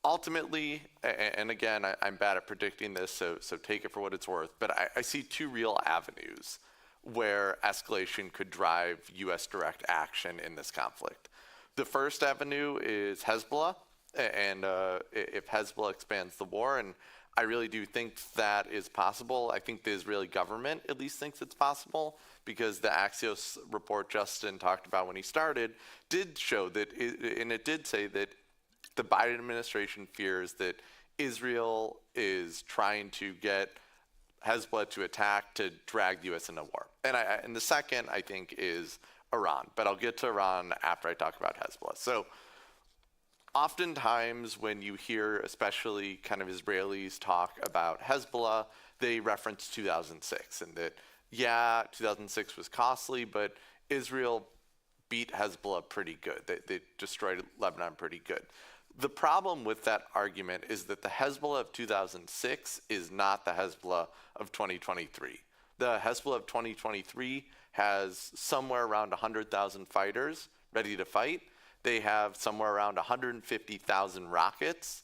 Ultimately, and again, I'm bad at predicting this, so take it for what it's worth, but I see two real avenues where escalation could drive U.S. direct action in this conflict. The first avenue is Hezbollah, and if Hezbollah expands the war, and I really do think that is possible. I think the Israeli government at least thinks it's possible because the Axios report Justin talked about when he started did show that, and it did say that the Biden administration fears that Israel is trying to get Hezbollah to attack to drag the U.S. into war. And the second, I think, is Iran. But I'll get to Iran after I talk about Hezbollah. So oftentimes when you hear especially kind of Israelis talk about Hezbollah, they reference 2006 and that, yeah, 2006 was costly, but Israel beat Hezbollah pretty good. They destroyed Lebanon pretty good. The problem with that argument is that the Hezbollah of 2006 is not the Hezbollah of 2023. The Hezbollah of 2023 has somewhere around 100,000 fighters ready to fight. They have somewhere around 150,000 rockets,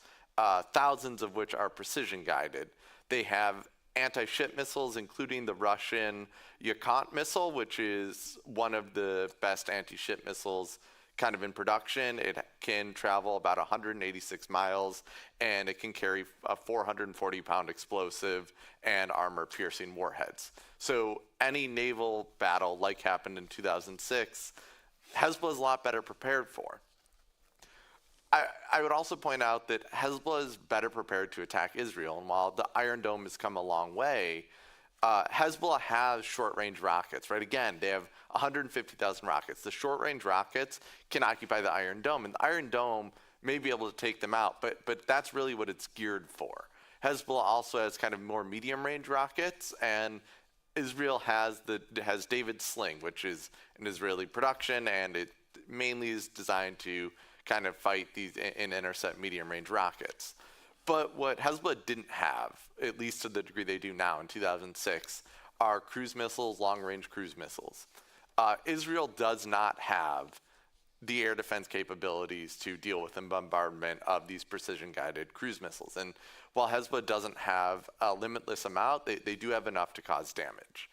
thousands of which are precision guided. They have anti-ship missiles, including the Russian Yakout missile, which is one of the best anti-ship missiles kind of in production. It can travel about 186 miles, and it can carry a 440-pound explosive and armor-piercing warheads. So any naval battle like happened in 2006, Hezbollah is a lot better prepared for. I would also point out that Hezbollah is better prepared to attack Israel, and while the Iron Dome has come a long way, Hezbollah has short-range rockets, right? Again, they have 150,000 rockets. The short-range rockets can occupy the Iron Dome, and the Iron Dome may be able to take them out, but that's really what it's geared for. Hezbollah also has kind of more medium-range rockets, and Israel has David's Sling, which is an Israeli production, and it mainly is designed to kind of fight these and intercept medium-range rockets. But what Hezbollah didn't have, at least to the degree they do now in 2006, are cruise missiles, long-range cruise missiles. Israel does not have the air defense capabilities to deal with the bombardment of these precision-guided cruise missiles. And while Hezbollah doesn't have a limitless amount, they do have enough to cause damage.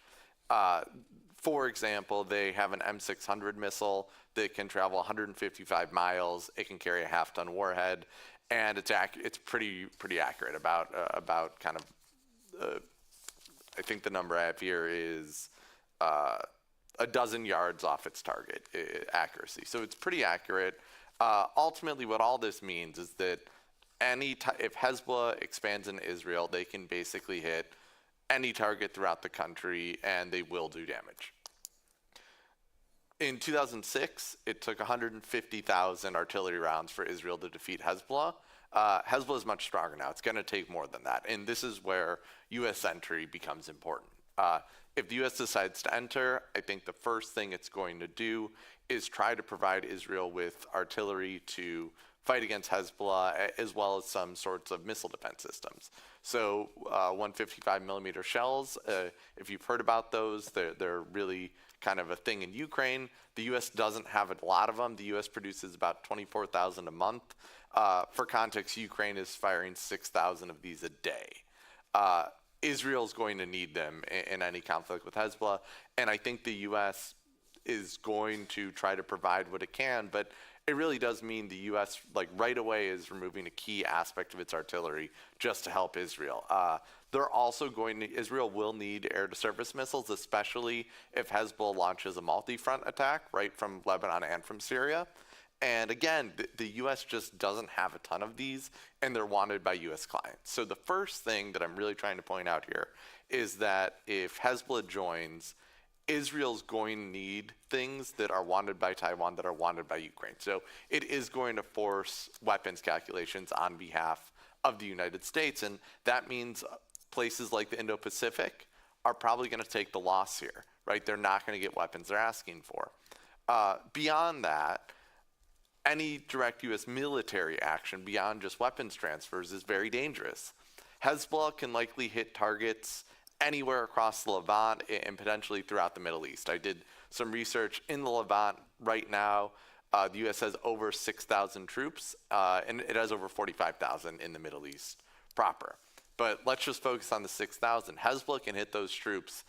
For example, they have an M600 missile that can travel 155 miles. It can carry a half-ton warhead, and it's pretty accurate. About kind of, I think the number I have here is a dozen yards off its target accuracy. So it's pretty accurate. Ultimately, what all this means is that if Hezbollah expands in Israel, they can basically hit any target throughout the country, and they will do damage. In 2006, it took 150,000 artillery rounds for Israel to defeat Hezbollah. Hezbollah is much stronger now. It's going to take more than that. And this is where U.S. entry becomes important. If the U.S. decides to enter, I think the first thing it's going to do is try to provide Israel with artillery to fight against Hezbollah, as well as some sorts of missile defense systems. So 155 millimeter shells, if you've heard about those, they're really kind of a thing in Ukraine. The U.S. doesn't have a lot of them. The U.S. produces about 24,000 a month. For context, Ukraine is firing 6,000 of these a day. Israel's going to need them in any conflict with Hezbollah, and I think the U.S. is going to try to provide what it can, but it really does mean the U.S. right away is removing a key aspect of its artillery just to help Israel. Israel will need air-to-surface missiles, especially if Hezbollah launches a multi-front attack, right, from Lebanon and from Syria. And again, the U.S. just doesn't have a ton of these, and they're wanted by U.S. clients. So the first thing that I'm really trying to point out here is that if Hezbollah joins, Israel's going to need things that are wanted by Taiwan, that are wanted by Ukraine. So it is going to force weapons calculations on behalf of the United States, and that means places like the Indo-Pacific are probably going to take the loss here, right? They're not going to get weapons they're asking for. Beyond that, any direct U.S. military action beyond just weapons transfers is very dangerous. Hezbollah can likely hit targets anywhere across the Levant and potentially throughout the Middle East. I did some research in the Levant right now. The U.S. has over 6,000 troops, and it has over 45,000 in the Middle East proper. But let's just focus on the 6,000. Hezbollah can hit those troops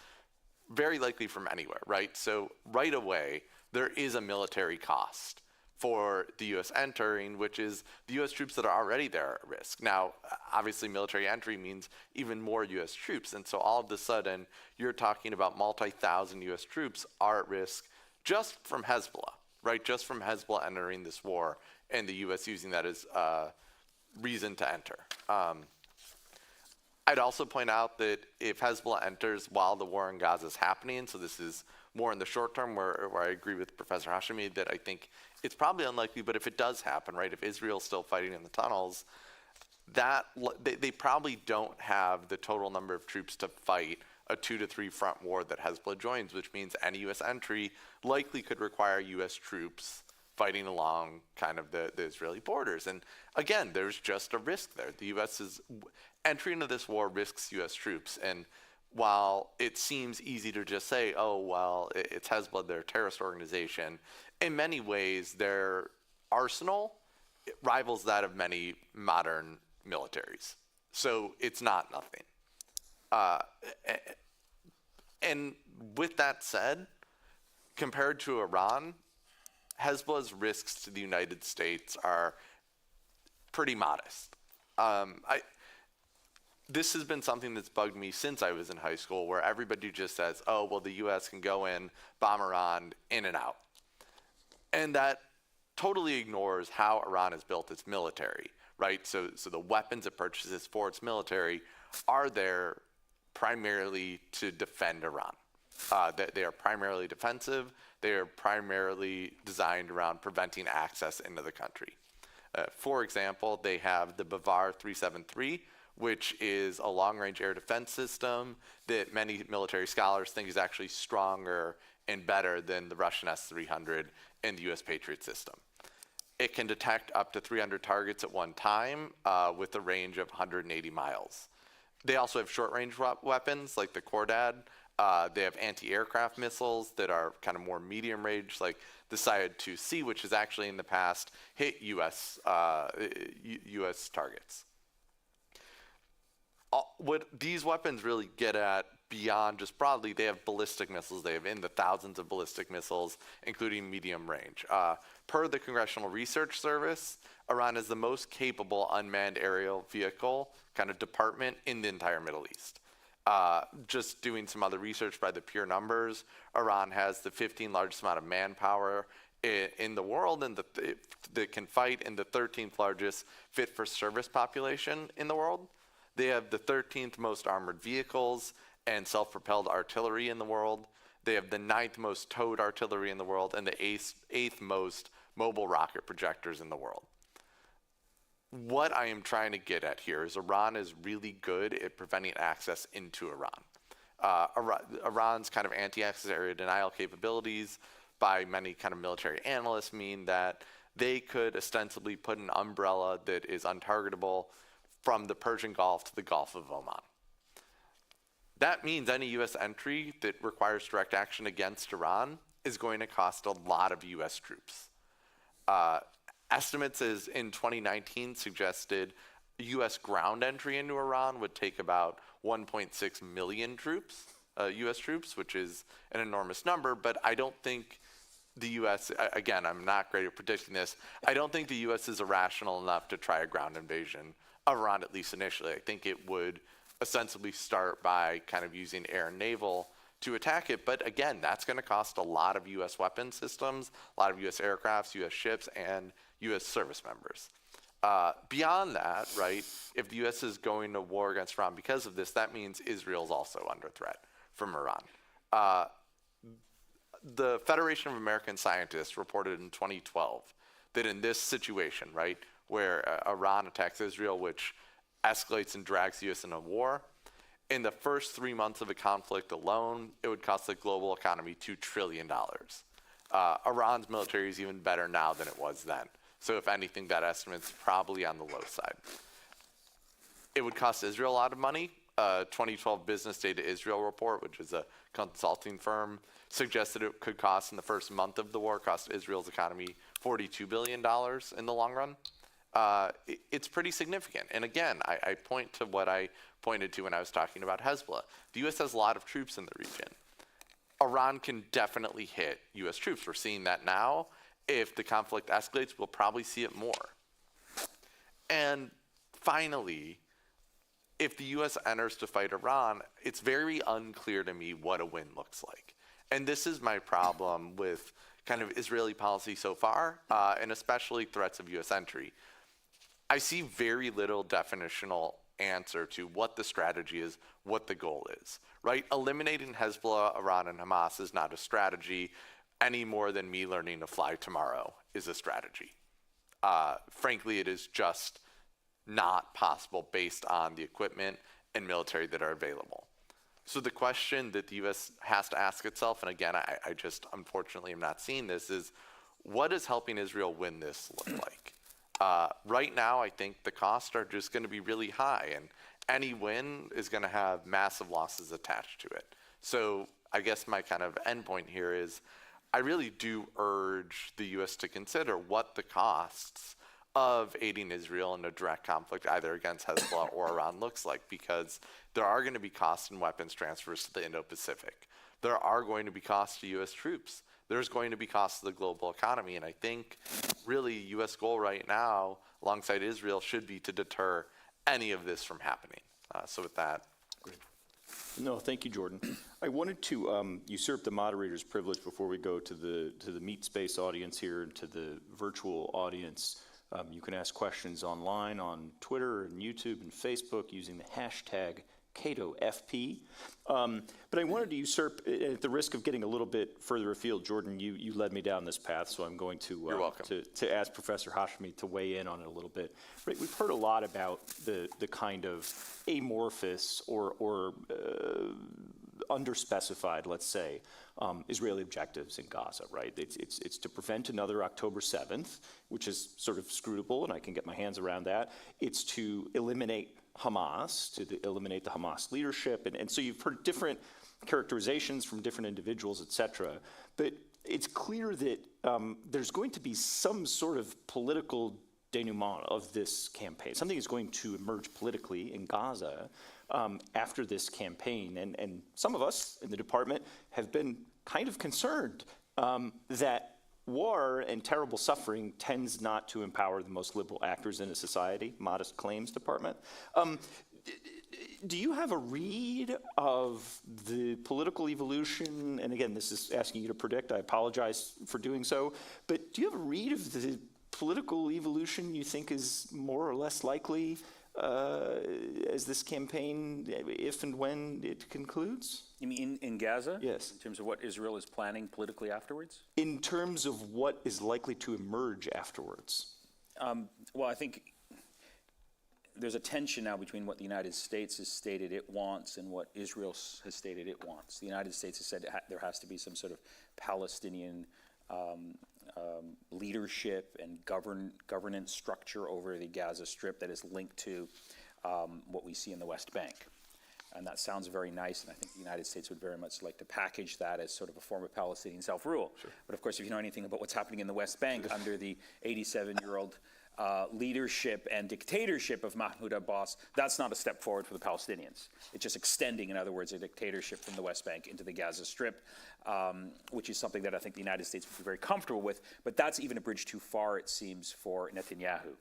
very likely from anywhere, right? So right away, there is a military cost for the U.S. entering, which is the U.S. troops that are already there at risk. Now, obviously, military entry means even more U.S. troops, and so all of a sudden, you're talking about multi-thousand U.S. troops are at risk just from Hezbollah, right? Just from Hezbollah entering this war, and the U.S. using that as reason to enter. I'd also point out that if Hezbollah enters while the war in Gaza is happening, so this is more in the short term, where I agree with Professor Hashemi that I think it's probably unlikely, but if it does happen, right, if Israel's still fighting in the tunnels, they probably don't have the total number of troops to fight a 2 to 3 front war that Hezbollah joins, which means any U.S. entry likely could require U.S. troops fighting along kind of the Israeli borders. And again, there's just a risk there. The U.S. is entry into this war risks U.S. troops. And while it seems easy to just say, oh, well, it's Hezbollah, they're a terrorist organization, in many ways, their arsenal rivals that of many modern militaries. So it's not nothing. And with that said, compared to Iran, Hezbollah's risks to the United States are pretty modest. This has been something that's bugged me since I was in high school, where everybody just says, oh, well, the U.S. can go in, bomb Iran, in and out. And that totally ignores how Iran has built its military, right? So the weapons it purchases for its military are there primarily to defend Iran. They are primarily defensive. They are primarily designed around preventing access into the country. For example, they have the Bavar 373, which is a long-range air defense system that many military scholars think is actually stronger and better than the Russian S-300 and the U.S. Patriot system. It can detect up to 300 targets at one time with a range of 180 miles. They also have short-range weapons like the Cordad. They have anti-aircraft missiles that are kind of more medium range, like the Syed 2C, which has actually in the past hit U.S. targets. What these weapons really get at beyond just broadly, they have ballistic missiles. They have in the thousands of ballistic missiles, including medium range. Per the Congressional Research Service, Iran is the most capable unmanned aerial vehicle kind of department in the entire Middle East. Just doing some other research by the pure numbers, Iran has the 15th largest amount of manpower in the world and that can fight, in the 13th largest fit for service population in the world. They have the 13th most armored vehicles and self-propelled artillery in the world. They have the 9th most towed artillery in the world and the 8th most mobile rocket projectors in the world. What I am trying to get at here is Iran is really good at preventing access into Iran. Iran's kind of anti-access area denial capabilities by many kind of military analysts mean that they could ostensibly put an umbrella that is untargetable from the Persian Gulf to the Gulf of Oman. That means any U.S. entry that requires direct action against Iran is going to cost a lot of U.S. troops. Estimates is in 2019 suggested U.S. ground entry into Iran would take about 1.6 million troops, U.S. troops, which is an enormous number, but I don't think the U.S., again, I'm not great at predicting this, I don't think the U.S. is irrational enough to try a ground invasion of Iran, at least initially. I think it would ostensibly start by kind of using air and naval to attack it. But again, that's going to cost a lot of U.S. weapon systems, a lot of U.S. aircrafts, U.S. ships, and U.S. service members. Beyond that, right, if the U.S. is going to war against Iran because of this, that means Israel's also under threat from Iran. The Federation of American Scientists reported in 2012 that in this situation, right, where Iran attacks Israel, which escalates and drags the U.S. into war, in the first 3 months of a conflict alone, it would cost the global economy $2 trillion. Iran's military is even better now than it was then. So if anything, that estimate's probably on the low side. It would cost Israel a lot of money. 2012 Business Day to Israel report, which is a consulting firm, suggested it could cost in the first month of the war, cost Israel's economy $42 billion in the long run. It's pretty significant. And again, I point to what I pointed to when I was talking about Hezbollah. The U.S. has a lot of troops in the region. Iran can definitely hit U.S. troops. We're seeing that now. If the conflict escalates, we'll probably see it more. And finally, if the U.S. enters to fight Iran, it's very unclear to me what a win looks like. And this is my problem with kind of Israeli policy so far, and especially threats of U.S. entry. I see very little definitional answer to what the strategy is, what the goal is, right? Eliminating Hezbollah, Iran, and Hamas is not a strategy any more than me learning to fly tomorrow is a strategy. Frankly, it is just not possible based on the equipment and military that are available. So the question that the U.S. has to ask itself, and again, I just unfortunately am not seeing this, is what does helping Israel win this look like? Right now, I think the costs are just going to be really high, any win is going to have massive losses attached to it. So I guess my kind of endpoint here is I really do urge the U.S. to consider what the costs of aiding Israel in a direct conflict either against Hezbollah or Iran looks like, because there are going to be costs in weapons transfers to the Indo-Pacific. There are going to be costs to U.S. troops. There's going to be costs to the global economy. And I think really U.S. goal right now, alongside Israel, should be to deter any of this from happening. So with that. No, thank you, Jordan. I wanted to usurp the moderator's privilege before we go to the Meet Space audience here and to the virtual audience. You can ask questions online on Twitter and YouTube and Facebook using the hashtag CatoFP. But I wanted to usurp, at the risk of getting a little bit further afield, Jordan, you led me down this path, so I'm going to, You're welcome. to ask Professor Hashemi to weigh in on it a little bit. Right, we've heard a lot about the kind of amorphous or underspecified, let's say, Israeli objectives in Gaza, right? It's to prevent another October 7th, which is sort of scrutable, and I can get my hands around that. It's to eliminate Hamas, to eliminate the Hamas leadership. And so you've heard different characterizations from different individuals, et cetera. But it's clear that there's going to be some sort of political denouement of this campaign. Something is going to emerge politically in Gaza after this campaign. And some of us in the department have been kind of concerned that war and terrible suffering tends not to empower the most liberal actors in a society. Modest claims, department. Do you have a read of the political evolution? And again, this is asking you to predict. I apologize for doing so. But do you have a read of the political evolution you think is more or less likely as this campaign, if and when it concludes? You mean in Gaza? Yes. In terms of what Israel is planning politically afterwards? In terms of what is likely to emerge afterwards? Well, I think there's a tension now between what the United States has stated it wants and what Israel has stated it wants. The United States has said there has to be some sort of Palestinian leadership and governance structure over the Gaza Strip that is linked to what we see in the West Bank. And that sounds very nice, and I think the United States would very much like to package that as sort of a form of Palestinian self-rule. Sure. But of course, if you know anything about what's happening in the West Bank under the 87-year-old leadership and dictatorship of Mahmoud Abbas, that's not a step forward for the Palestinians. It's just extending, in other words, a dictatorship from the West Bank into the Gaza Strip, which is something that I think the United States would be very comfortable with. But that's even a bridge too far, it seems, for Netanyahu.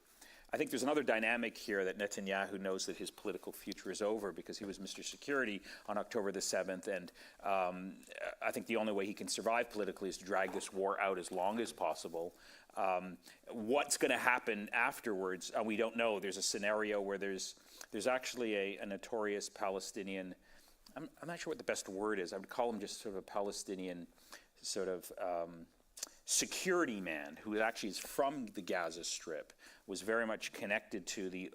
I think there's another dynamic here that Netanyahu knows that his political future is over because he was Mr. Security on October the 7th, and I think the only way he can survive politically is to drag this war out as long as possible. What's going to happen afterwards, we don't know. There's a scenario where there's actually a notorious Palestinian, I'm not sure what the best word is. I would call him just sort of a Palestinian sort of security man who actually is from the Gaza Strip, was very much connected to the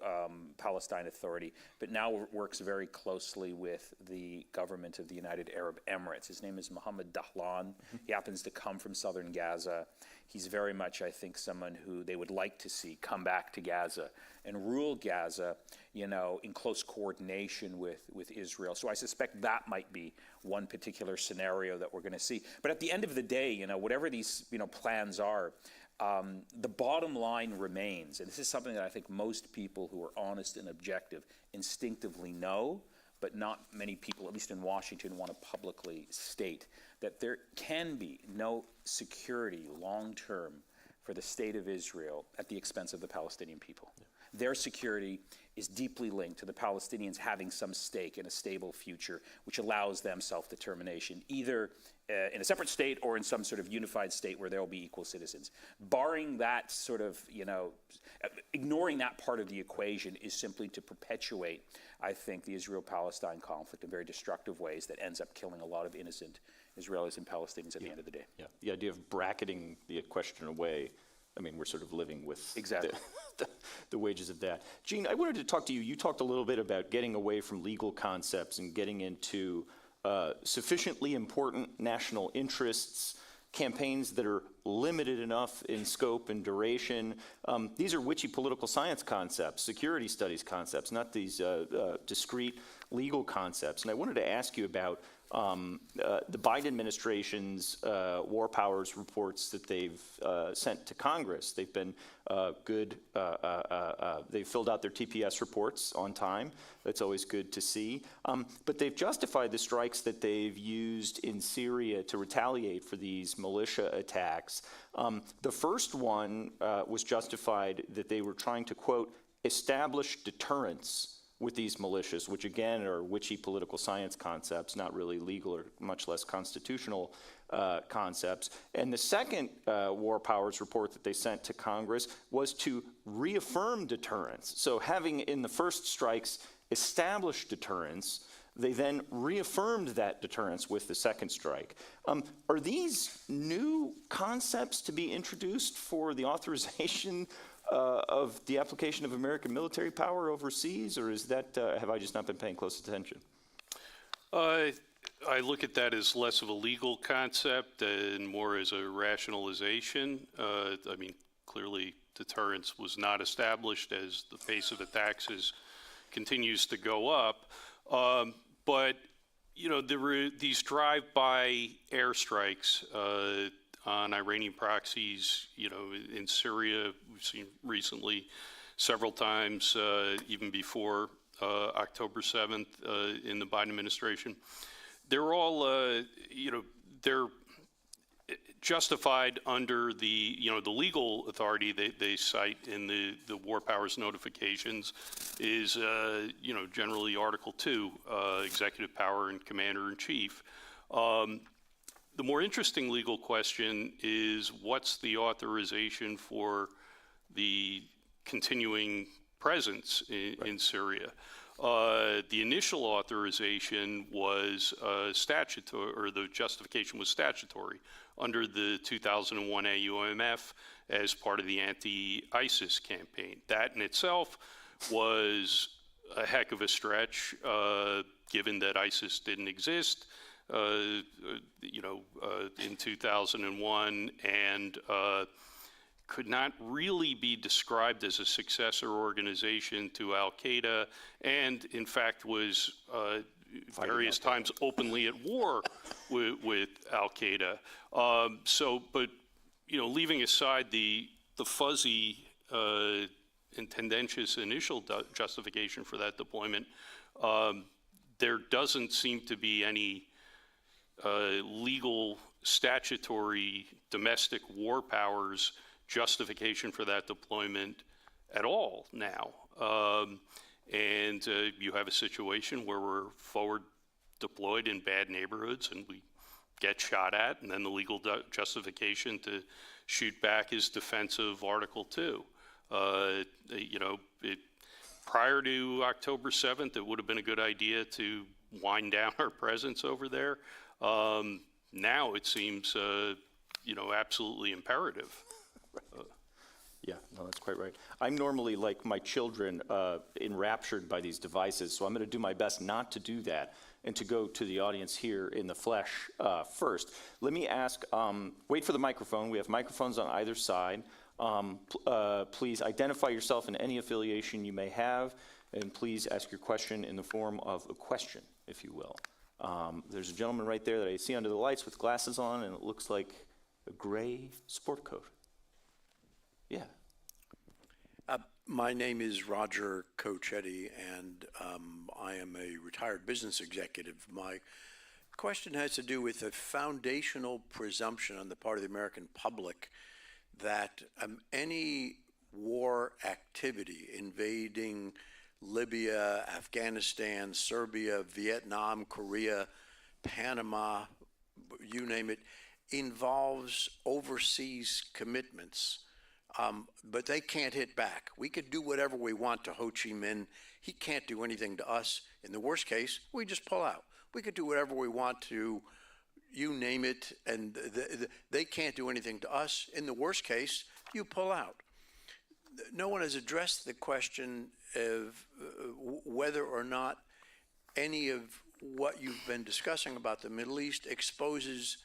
Palestine Authority, but now works very closely with the government of the United Arab Emirates. His name is Mohammed Dahlan. He happens to come from southern Gaza. He's very much, I think, someone who they would like to see come back to Gaza and rule Gaza, you know, in close coordination with Israel. So I suspect that might be one particular scenario that we're going to see. But at the end of the day, you know, whatever these, you know, plans are, the bottom line remains, and this is something that I think most people who are honest and objective instinctively know, but not many people, at least in Washington, want to publicly state, that there can be no security long-term for the state of Israel at the expense of the Palestinian people. Yeah. Their security is deeply linked to the Palestinians having some stake in a stable future, which allows them self-determination, either in a separate state or in some sort of unified state where there will be equal citizens. Barring that sort of, you know, ignoring that part of the equation is simply to perpetuate, I think, the Israel-Palestine conflict in very destructive ways that ends up killing a lot of innocent Israelis and Palestinians at the end of the day. Yeah, the idea of bracketing the question away, I mean, we're sort of living with exactly the wages of that. Gene, I wanted to talk to you. You talked a little bit about getting away from legal concepts and getting into sufficiently important national interests campaigns that are limited enough in scope and duration. These are witchy political science concepts, security studies concepts, not these discrete legal concepts. And I wanted to ask you about the Biden administration's war powers reports that they've sent to Congress. They've been good. They've filled out their TPS reports on time. That's always good to see. But they've justified the strikes that they've used in Syria to retaliate for these militia attacks. The first one was justified that they were trying to, quote, establish deterrence with these militias, which again are witchy political science concepts, not really legal or much less constitutional concepts. And the second war powers report that they sent to Congress was to reaffirm deterrence. So having in the first strikes established deterrence, they then reaffirmed that deterrence with the second strike. Are these new concepts to be introduced for the authorization of the application of American military power overseas, or is that, have I just not been paying close attention? I look at that as less of a legal concept and more as a rationalization. I mean, clearly deterrence was not established as the pace of attacks continues to go up. But, you know, there were these drive-by airstrikes on Iranian proxies, you know, in Syria. We've seen recently several times, even before October 7th in the Biden administration. They're all, you know, they're justified under the, you know, the legal authority they cite in the war powers notifications is, you know, generally Article 2, executive power and commander-in-chief. The more interesting legal question is what's the authorization for the continuing presence in Syria? The initial authorization was statutory, or the justification was statutory under the 2001 AUMF as part of the anti-ISIS campaign. That in itself was a heck of a stretch, given that ISIS didn't exist, you know, in 2001, and could not really be described as a successor organization to Al-Qaeda, and in fact was various times openly at war with Al-Qaeda. But, you know, leaving aside the fuzzy and tendentious initial justification for that deployment, there doesn't seem to be any legal, statutory, domestic war powers justification for that deployment at all now. And you have a situation where we're forward deployed in bad neighborhoods and we get shot at, and then the legal justification to shoot back is defensive Article 2. You know, prior to October 7th, it would have been a good idea to wind down our presence over there. Now it seems, you know, absolutely imperative. Yeah, no, that's quite right. I'm normally, like my children, enraptured by these devices, so I'm going to do my best not to do that and to go to the audience here in the flesh first. Let me ask, wait for the microphone. We have microphones on either side. Please identify yourself and any affiliation you may have, and please ask your question in the form of a question, if you will. There's a gentleman right there that I see under the lights with glasses on, and it looks like a gray sport coat. Yeah. My name is Roger Cochetti, and I am a retired business executive. My question has to do with a foundational presumption on the part of the American public that any war activity invading Libya, Afghanistan, Serbia, Vietnam, Korea, Panama, you name it, involves overseas commitments. But they can't hit back. We could do whatever we want to Ho Chi Minh. He can't do anything to us. In the worst case, we just pull out. We could do whatever we want to, you name it, and they can't do anything to us. In the worst case, you pull out. No one has addressed the question of whether or not any of what you've been discussing about the Middle East exposes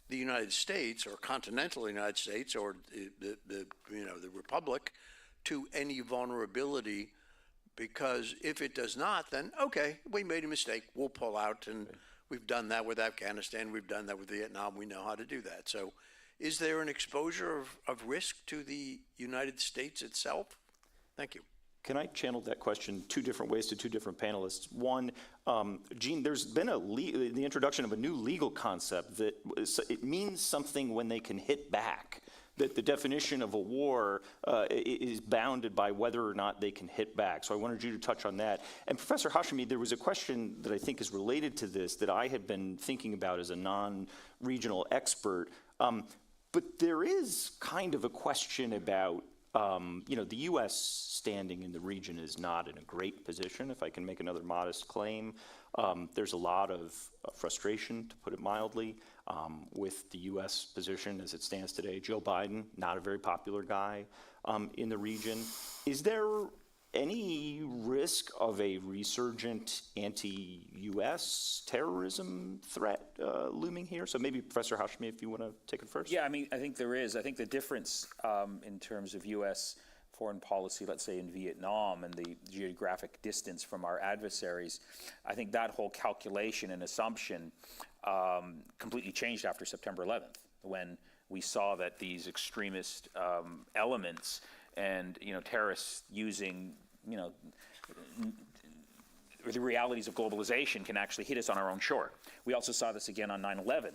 the United States or continental United States or the Republic to any vulnerability? Because if it does not, then okay, we made a mistake. We'll pull out, and we've done that with Afghanistan. We've done that with Vietnam. We know how to do that. So is there an exposure of risk to the United States itself? Thank you. Can I channel that question two different ways to two different panelists? One, Gene, there's been the introduction of a new legal concept that it means something when they can hit back. That the definition of a war is bounded by whether or not they can hit back. So I wanted you to touch on that. And Professor Hashemi, there was a question that I think is related to this that I had been thinking about as a non-regional expert. But there is kind of a question about, the U.S. standing in the region is not in a great position, if I can make another modest claim. There's a lot of frustration, to put it mildly, with the U.S. position as it stands today. Joe Biden, not a very popular guy in the region. Is there any risk of a resurgent anti-U.S. terrorism threat looming here? So maybe Professor Hashemi, if you want to take it first. Yeah, I mean, I think there is. I think the difference in terms of U.S. foreign policy, let's say in Vietnam, and the geographic distance from our adversaries, I think that whole calculation and assumption completely changed after September 11th, when we saw that these extremist elements and terrorists using the realities of globalization can actually hit us on our own shore. We also saw this again on 9/11.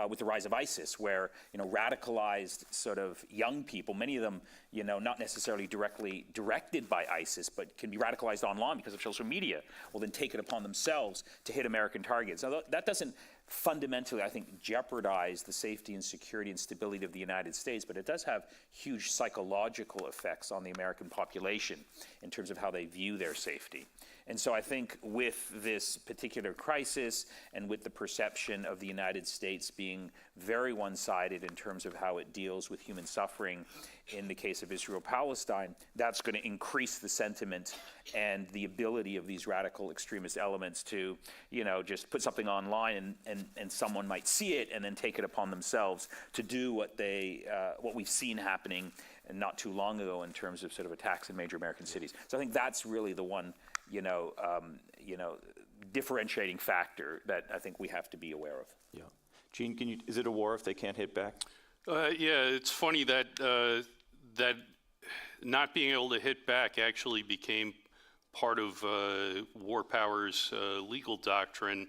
With the rise of ISIS, where radicalized sort of young people, many of them not necessarily directly directed by ISIS, but can be radicalized online because of social media, will then take it upon themselves to hit American targets. Now that doesn't fundamentally, I think, jeopardize the safety and security and stability of the United States, but it does have huge psychological effects on the American population in terms of how they view their safety. And so I think with this particular crisis and with the perception of the United States being very one-sided in terms of how it deals with human suffering in the case of Israel-Palestine, that's going to increase the sentiment and the ability of these radical extremist elements to, just put something online and someone might see it and then take it upon themselves to do what we've seen happening not too long ago in terms of sort of attacks in major American cities. So I think that's really the one differentiating factor that I think we have to be aware of. Yeah. Gene, is it a war if they can't hit back? Yeah, it's funny that that not being able to hit back actually became part of war powers legal doctrine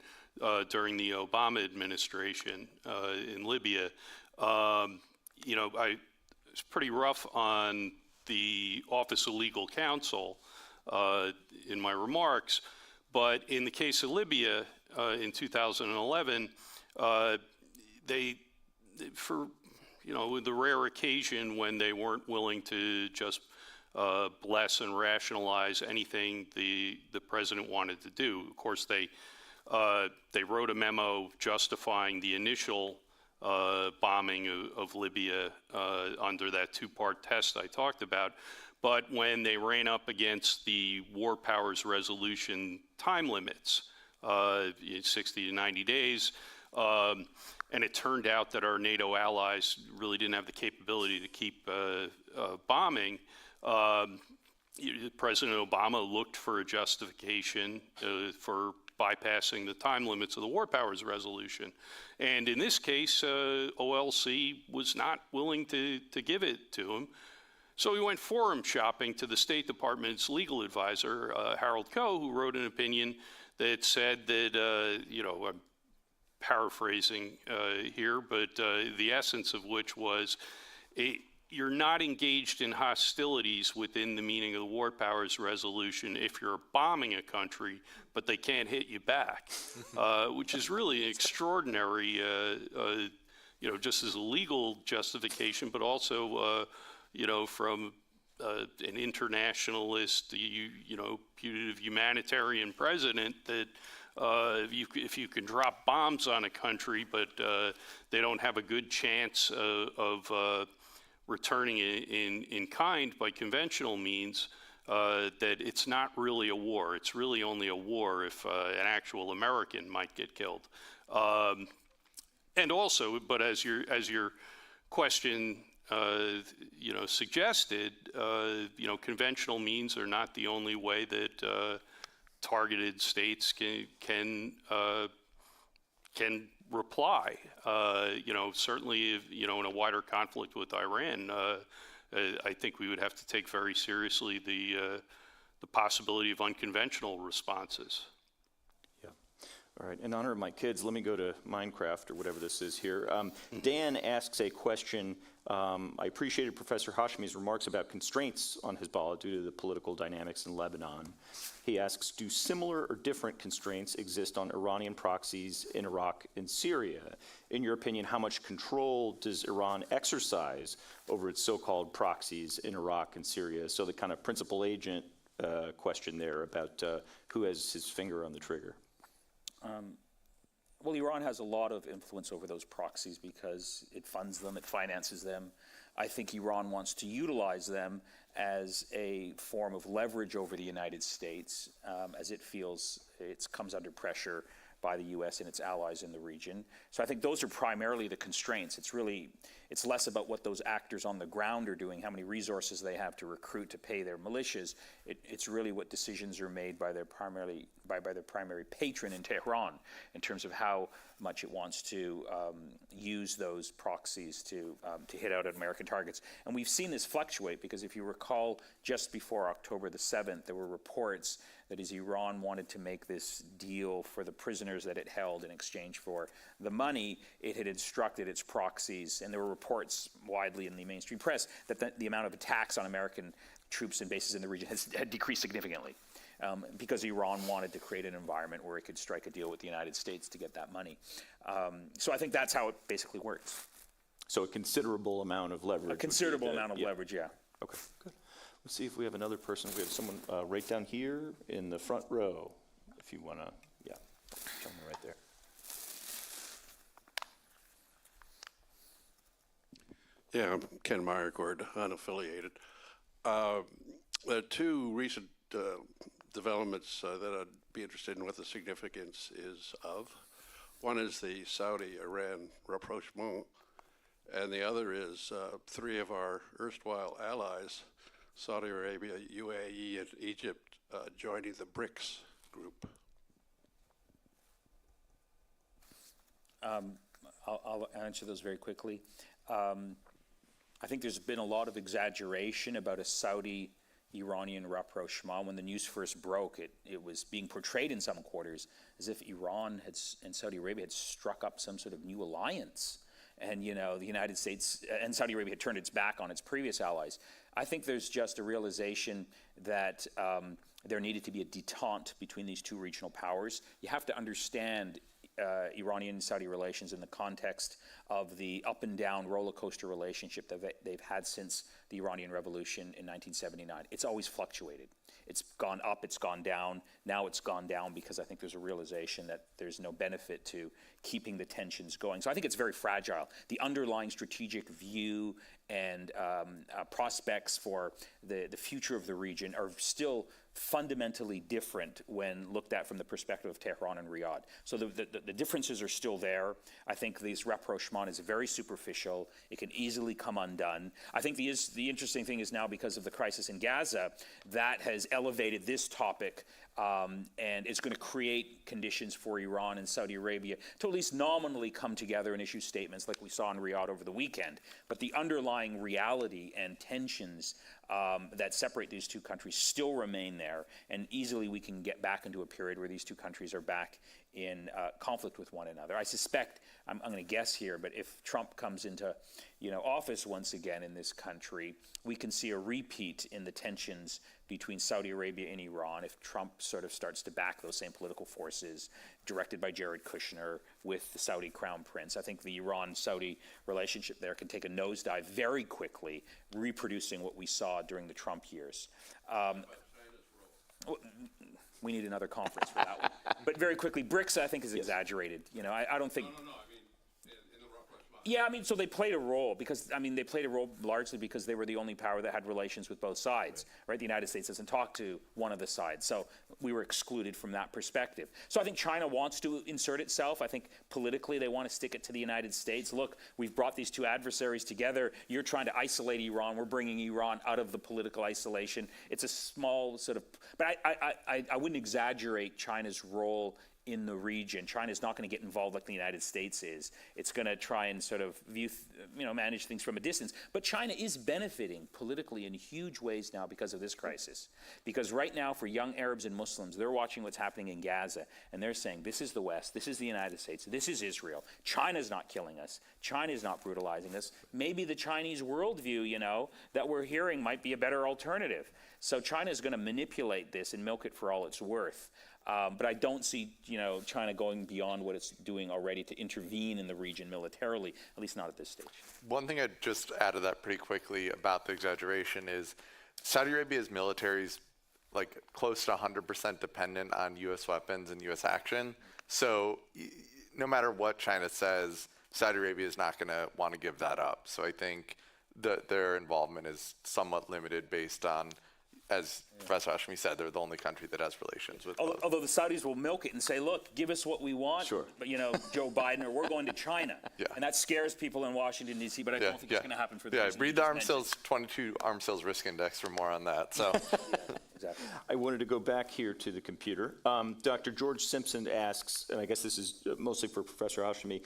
during the Obama administration in Libya. I was pretty rough on the Office of Legal Counsel in my remarks, but in the case of Libya in 2011, with the rare occasion when they weren't willing to just bless and rationalize anything the president wanted to do. Of course, they wrote a memo justifying the initial bombing of Libya under that two-part test I talked about. But when they ran up against the war powers resolution time limits, 60 to 90 days, and it turned out that our NATO allies really didn't have the capability to keep bombing, President Obama looked for a justification for bypassing the time limits of the war powers resolution. And in this case, OLC was not willing to give it to him. So he went forum shopping to the State Department's legal advisor, Harold Koh, who wrote an opinion that said that, I'm paraphrasing here, but the essence of which was you're not engaged in hostilities within the meaning of the war powers resolution if you're bombing a country, but they can't hit you back, which is really extraordinary, just as a legal justification, but also from an internationalist, putative humanitarian president that if you can drop bombs on a country, but they don't have a good chance of returning in kind by conventional means, that it's not really a war. It's really only a war if an actual American might get killed. And also, but as your question, suggested, conventional means are not the only way that targeted states can reply. Certainly, if, in a wider conflict with Iran, I think we would have to take very seriously the possibility of unconventional responses. Yeah. All right. In honor of my kids, let me go to Minecraft or whatever this is here. Dan asks a question. I appreciated Professor Hashemi's remarks about constraints on Hezbollah due to the political dynamics in Lebanon. He asks, do similar or different constraints exist on Iranian proxies in Iraq and Syria? In your opinion, how much control does Iran exercise over its so-called proxies in Iraq and Syria? So the kind of principal agent question there about who has his finger on the trigger. Well, Iran has a lot of influence over those proxies because it funds them, it finances them. I think Iran wants to utilize them as a form of leverage over the United States as it feels it comes under pressure by the U.S. and its allies in the region. So I think those are primarily the constraints. It's less about what those actors on the ground are doing, how many resources they have to recruit to pay their militias. It's really what decisions are made by their primary patron in Tehran in terms of how much it wants to use those proxies to hit out at American targets. And we've seen this fluctuate because if you recall, just before October the 7th, there were reports that as Iran wanted to make this deal for the prisoners that it held in exchange for the money, it had instructed its proxies, and there were reports widely in the mainstream press that the amount of attacks on American troops and bases in the region had decreased significantly because Iran wanted to create an environment where it could strike a deal with the United States to get that money. So I think that's how it basically works. So a considerable amount of leverage. A considerable amount of leverage, yeah. Okay, good. Let's see if we have another person. We have someone right down here in the front row, if you want to, yeah, gentleman right there. Yeah, I'm Ken Meyercord, unaffiliated. There are two recent developments that I'd be interested in what the significance is of. One is the Saudi-Iran rapprochement, and the other is three of our erstwhile allies, Saudi Arabia, UAE, and Egypt, joining the BRICS group. I'll answer those very quickly. I think there's been a lot of exaggeration about a Saudi-Iranian rapprochement. When the news first broke, it was being portrayed in some quarters as if Iran and Saudi Arabia had struck up some sort of new alliance. And, the United States and Saudi Arabia had turned its back on its previous allies. I think there's just a realization that there needed to be a detente between these two regional powers. You have to understand Iranian-Saudi relations in the context of the up and down roller coaster relationship that they've had since the Iranian Revolution in 1979. It's always fluctuated. It's gone up, it's gone down. Now it's gone down because I think there's a realization that there's no benefit to keeping the tensions going. So I think it's very fragile. The underlying strategic view and prospects for the future of the region are still fundamentally different when looked at from the perspective of Tehran and Riyadh. So the differences are still there. I think this rapprochement is very superficial. It can easily come undone. I think the interesting thing is now because of the crisis in Gaza, that has elevated this topic and it's going to create conditions for Iran and Saudi Arabia to at least nominally come together and issue statements like we saw in Riyadh over the weekend. But the underlying reality and tensions that separate these two countries still remain there, and easily we can get back into a period where these two countries are back in conflict with one another. I suspect, I'm going to guess here, but if Trump comes into office once again in this country, we can see a repeat in the tensions between Saudi Arabia and Iran if Trump sort of starts to back those same political forces directed by Jared Kushner with the Saudi crown prince. I think the Iran-Saudi relationship there can take a nosedive very quickly, reproducing what we saw during the Trump years. We need another conference for that one. But very quickly, BRICS I think is exaggerated. I don't think. No, I mean, in the rapprochement. Yeah, I mean, so they played a role because, I mean, they played a role largely because they were the only power that had relations with both sides, right? The United States doesn't talk to one of the sides, so we were excluded from that perspective. So I think China wants to insert itself. I think politically they want to stick it to the United States. Look, we've brought these two adversaries together. You're trying to isolate Iran. We're bringing Iran out of the political isolation. It's a small sort of, but I wouldn't exaggerate China's role in the region. China's not going to get involved like the United States is. It's going to try and sort of manage things from a distance. But China is benefiting politically in huge ways now because of this crisis. Because right now, for young Arabs and Muslims, they're watching what's happening in Gaza, and they're saying, this is the West, this is the United States, this is Israel. China's not killing us. China's not brutalizing us. Maybe the Chinese worldview, that we're hearing might be a better alternative. So China's going to manipulate this and milk it for all it's worth. But I don't see, China going beyond what it's doing already to intervene in the region militarily, at least not at this stage. One thing I'd just add to that pretty quickly about the exaggeration is Saudi Arabia's military is like close to 100% dependent on U.S. weapons and U.S. action. So no matter what China says, Saudi Arabia is not going to want to give that up. So I think their involvement is somewhat limited based on, as Professor Hashmi said, they're the only country that has relations with both. Although the Saudis will milk it and say, look, give us what we want, Sure. but Joe Biden, or we're going to China. Yeah. And that scares people in Washington, D.C., but I don't think it's going to happen for the reason read you the just arms mentioned. sales, 22 arms sales risk index for more on that. So. Exactly. I wanted to go back here to the computer. Dr. George Simpson asks, and I guess this is mostly for Professor Hashmi,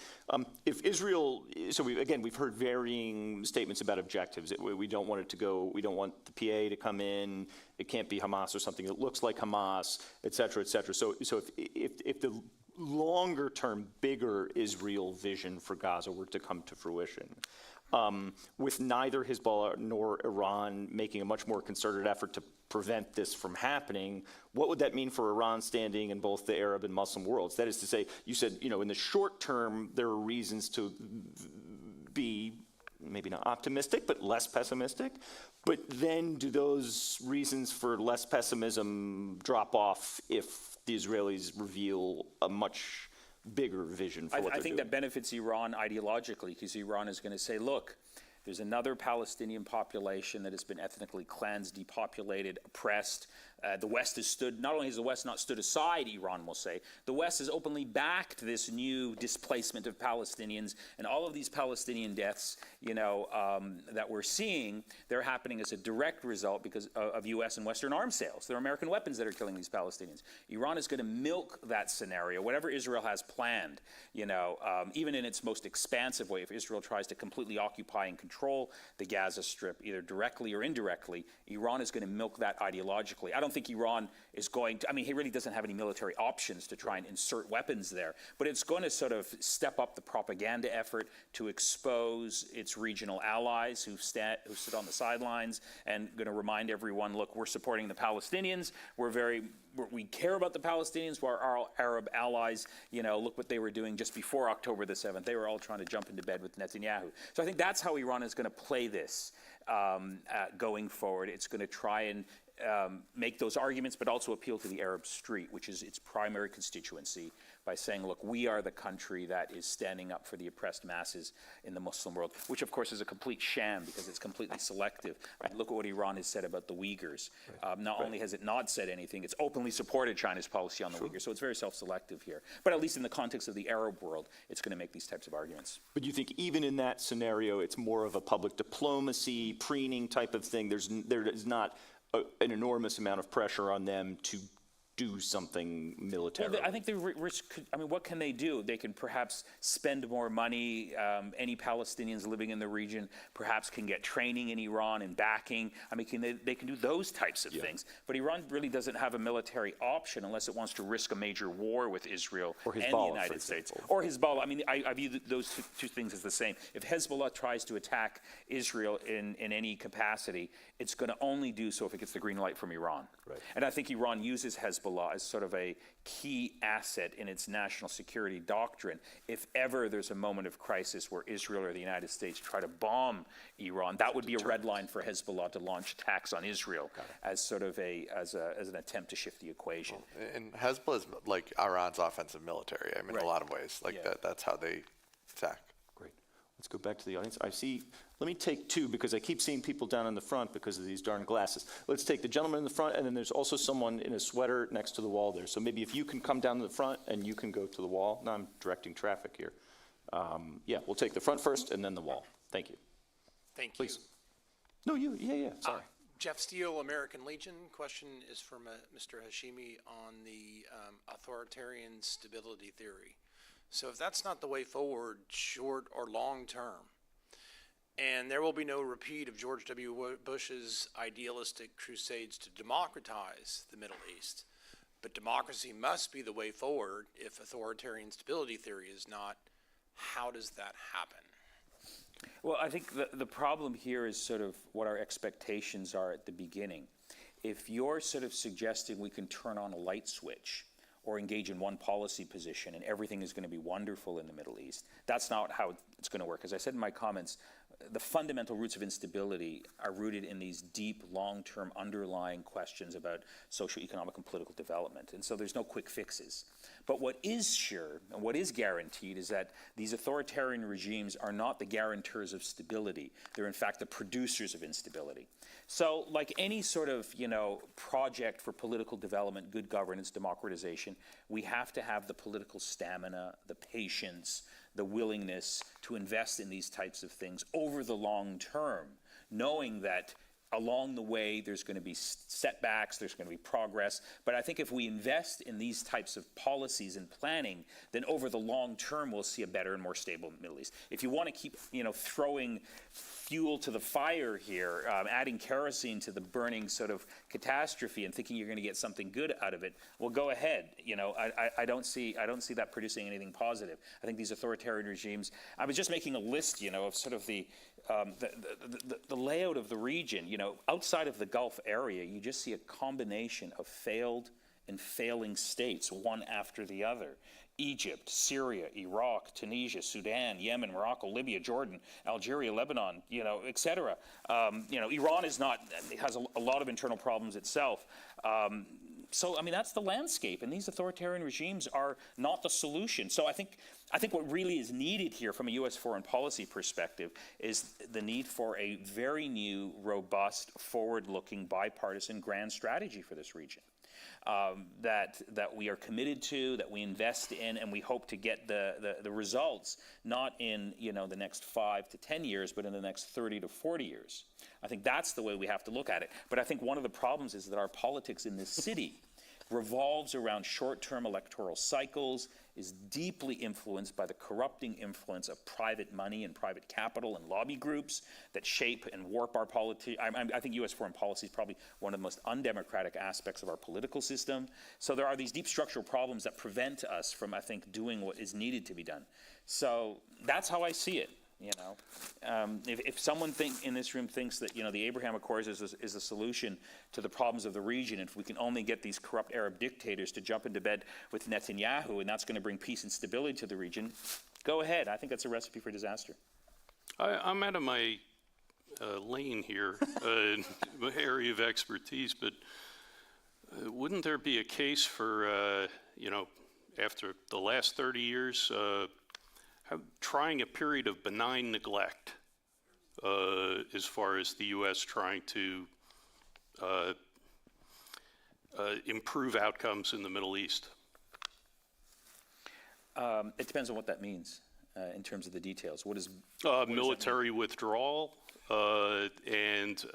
if Israel, so we've heard varying statements about objectives. We don't want it to go, we don't want the PA to come in, it can't be Hamas or something that looks like Hamas, et cetera, et cetera. So if the longer term, bigger Israel vision for Gaza were to come to fruition, with neither Hezbollah nor Iran making a much more concerted effort to prevent this from happening, what would that mean for Iran standing in both the Arab and Muslim worlds? That is to say, you said, in the short term, there are reasons to be maybe not optimistic, but less pessimistic. But then do those reasons for less pessimism drop off if the Israelis reveal a much bigger vision for what I they're think doing? that benefits Iran ideologically, because Iran is going to say, look, there's another Palestinian population that has been ethnically cleansed, depopulated, oppressed. The West has stood, not only has the West not stood aside, Iran will say, the West has openly backed this new displacement of Palestinians, and all of these Palestinian deaths, that we're seeing, they're happening as a direct result because of U.S. and Western arms sales. They're American weapons that are killing these Palestinians. Iran is going to milk that scenario, whatever Israel has planned, even in its most expansive way. If Israel tries to completely occupy and control the Gaza Strip, either directly or indirectly, Iran is going to milk that ideologically. I don't think Iran is going to, he really doesn't have any military options to try and insert weapons there, but it's going to sort of step up the propaganda effort to expose its regional allies who sit on the sidelines and going to remind everyone, look, we're supporting the Palestinians, we care about the Palestinians, we're our Arab allies, look what they were doing just before October the 7th. They were all trying to jump into bed with Netanyahu. So I think that's how Iran is going to play this going forward. It's going to try and make those arguments, but also appeal to the Arab street, which is its primary constituency, by saying, look, we are the country that is standing up for the oppressed masses in the Muslim world, which of course is a complete sham because it's completely selective. Look at what Iran has said about the Uyghurs. Not only has it not said anything, it's openly supported China's policy on the Uyghurs, so it's very self-selective here. But at least in the context of the Arab world, it's going to make these types of arguments. But you think even in that scenario, it's more of a public diplomacy, preening type of thing? There is not an enormous amount of pressure on them to do something militarily. Well, I think the risk could, what can they do? They can perhaps spend more money. Any Palestinians living in the region perhaps can get training in Iran and backing. They can do those types of things. But Iran really doesn't have a military option unless it wants to risk a major war with Israel and the United States. Or Hezbollah. I view those two things as the same. If Hezbollah tries to attack Israel in any capacity, it's going to only do so if it gets the green light from Iran. Right. And I think Iran uses Hezbollah as sort of a key asset in its national security doctrine. If ever there's a moment of crisis where Israel or the United States try to bomb Iran, that would be a red line for Hezbollah to launch attacks on Israel as sort of as an attempt to shift the equation. And Hezbollah is like Iran's offensive military. In a lot of ways, that's how they attack. Great. Let's go back to the audience. I see, let me take two because I keep seeing people down in the front because of these darn glasses. Let's take the gentleman in the front, and then there's also someone in a sweater next to the wall there. So maybe if you can come down to the front and you can go to the wall. Now I'm directing traffic here. Yeah, we'll take the front first and then the wall. Thank you. Thank you. Please. No, you, yeah, sorry. Jeff Steele, American Legion. Question is from Mr. Hashimi on the authoritarian stability theory. So if that's not the way forward, short or long term, and there will be no repeat of George W. Bush's idealistic crusades to democratize the Middle East, but democracy must be the way forward if authoritarian stability theory is not, how does that happen? Well, I think the problem here is sort of what our expectations are at the beginning. If you're sort of suggesting we can turn on a light switch or engage in one policy position and everything is going to be wonderful in the Middle East, that's not how it's going to work. As I said in my comments, the fundamental roots of instability are rooted in these deep, long-term underlying questions about socioeconomic and political development. And so there's no quick fixes. But what is sure and what is guaranteed is that these authoritarian regimes are not the guarantors of stability. They're in fact the producers of instability. So like any sort of, project for political development, good governance, democratization, we have to have the political stamina, the patience, the willingness to invest in these types of things over the long term, knowing that along the way there's going to be setbacks, there's going to be progress. But I think if we invest in these types of policies and planning, then over the long term we'll see a better and more stable Middle East. If you want to keep throwing fuel to the fire here, adding kerosene to the burning sort of catastrophe and thinking you're going to get something good out of it, well, go ahead. I don't see that producing anything positive. I think these authoritarian regimes, I was just making a list, of sort of the layout of the region. Outside of the Gulf area, you just see a combination of failed and failing states, one after the other. Egypt, Syria, Iraq, Tunisia, Sudan, Yemen, Morocco, Libya, Jordan, Algeria, Lebanon, etc. Iran has a lot of internal problems itself. So, that's the landscape, and these authoritarian regimes are not the solution. So I think what really is needed here from a U.S. foreign policy perspective is the need for a very new, robust, forward-looking, bipartisan grand strategy for this region. That we are committed to, that we invest in, and we hope to get the results not in the next 5 to 10 years, but in the next 30 to 40 years. I think that's the way we have to look at it. But I think one of the problems is that our politics in this city revolves around short-term electoral cycles, is deeply influenced by the corrupting influence of private money and private capital and lobby groups that shape and warp our politics. I think U.S. foreign policy is probably one of the most undemocratic aspects of our political system. So there are these deep structural problems that prevent us from, I think, doing what is needed to be done. So that's how I see it. If someone in this room thinks that the Abraham Accords is a solution to the problems of the region, if we can only get these corrupt Arab dictators to jump into bed with Netanyahu and that's going to bring peace and stability to the region, go ahead. I think that's a recipe for disaster. I'm out of my lane here, my area of expertise, but wouldn't there be a case for, after the last 30 years, trying a period of benign neglect as far as the U.S. trying to improve outcomes in the Middle East? It depends on what that means in terms of the details. What is military withdrawal and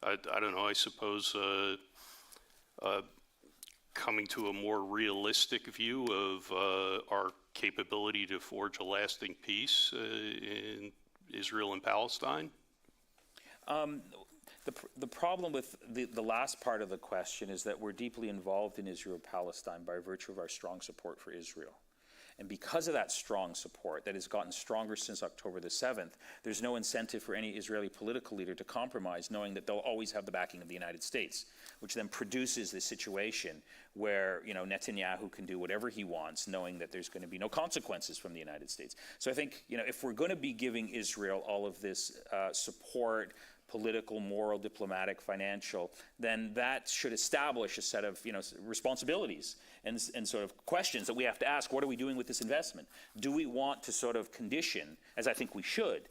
I don't know, I suppose coming to a more realistic view of our capability to forge a lasting peace in Israel and Palestine? The problem with the last part of the question is that we're deeply involved in Israel-Palestine by virtue of our strong support for Israel. And because of that strong support that has gotten stronger since October the 7th, there's no incentive for any Israeli political leader to compromise, knowing that they'll always have the backing of the United States, which then produces this situation where Netanyahu can do whatever he wants, knowing that there's going to be no consequences from the United States. So I think if we're going to be giving Israel all of this support, political, moral, diplomatic, financial, then that should establish a set of responsibilities and sort of questions that we have to ask. What are we doing with this investment? Do we want to sort of condition, as I think we should,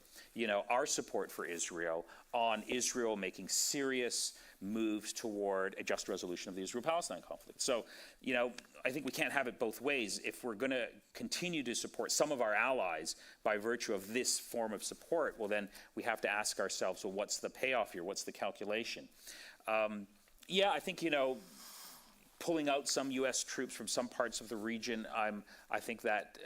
our support for Israel on Israel making serious moves toward a just resolution of the Israel-Palestine conflict? So, I think we can't have it both ways. If we're going to continue to support some of our allies by virtue of this form of support, well, then we have to ask ourselves, well, what's the payoff here? What's the calculation? I think, pulling out some U.S. troops from some parts of the region, I think that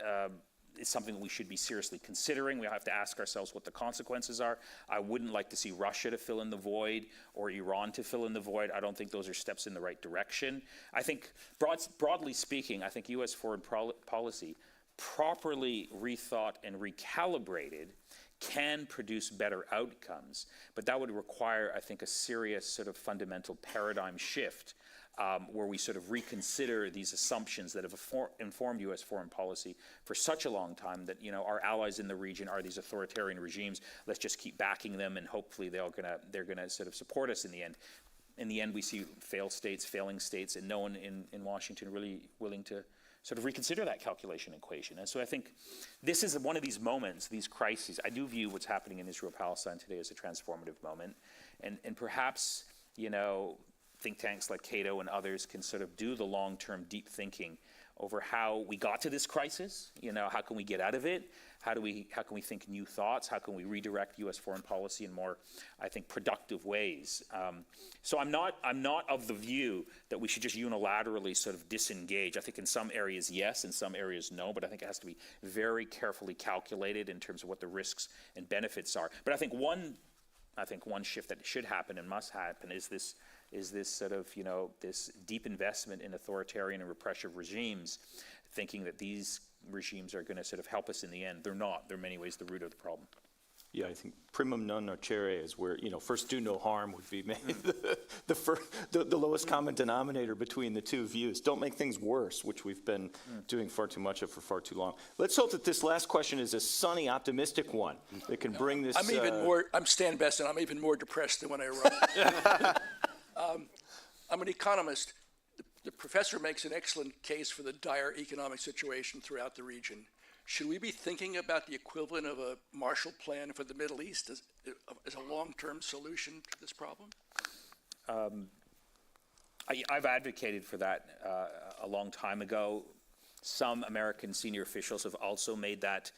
is something that we should be seriously considering. We have to ask ourselves what the consequences are. I wouldn't like to see Russia to fill in the void or Iran to fill in the void. I don't think those are steps in the right direction. I think, broadly speaking, I think U.S. foreign policy, properly rethought and recalibrated, can produce better outcomes. But that would require, I think, a serious sort of fundamental paradigm shift where we sort of reconsider these assumptions that have informed U.S. foreign policy for such a long time that, our allies in the region are these authoritarian regimes. Let's just keep backing them, and hopefully they're gonna sort of support us in the end. In the end, we see failed states, failing states, and no one in Washington really willing to sort of reconsider that calculation equation. And so I think this is one of these moments, these crises. I do view what's happening in Israel-Palestine today as a transformative moment. And perhaps, think tanks like Cato and others can sort of do the long-term deep thinking over how we got to this crisis. How can we get out of it? How can we think new thoughts? How can we redirect U.S. foreign policy in more, I think, productive ways? So I'm not of the view that we should just unilaterally sort of disengage. I think in some areas yes, in some areas no, but I think it has to be very carefully calculated in terms of what the risks and benefits are. But I think one shift that should happen and must happen is this sort of, this deep investment in authoritarian and repressive regimes, thinking that these regimes are going to sort of help us in the end. They're not. They're in many ways the root of the problem. Yeah, I think primum non nocere is where, first do no harm would be the lowest common denominator between the two views. Don't make things worse, which we've been doing far too much of for far too long. Let's hope that this last question is a sunny, optimistic one that can bring this. I'm Stan Besson. I'm even more depressed than when I arrived. I'm an economist. The professor makes an excellent case for the dire economic situation throughout the region. Should we be thinking about the equivalent of a Marshall Plan for the Middle East as a long-term solution to this problem? I've advocated for that a long time ago. Some American senior officials have also made that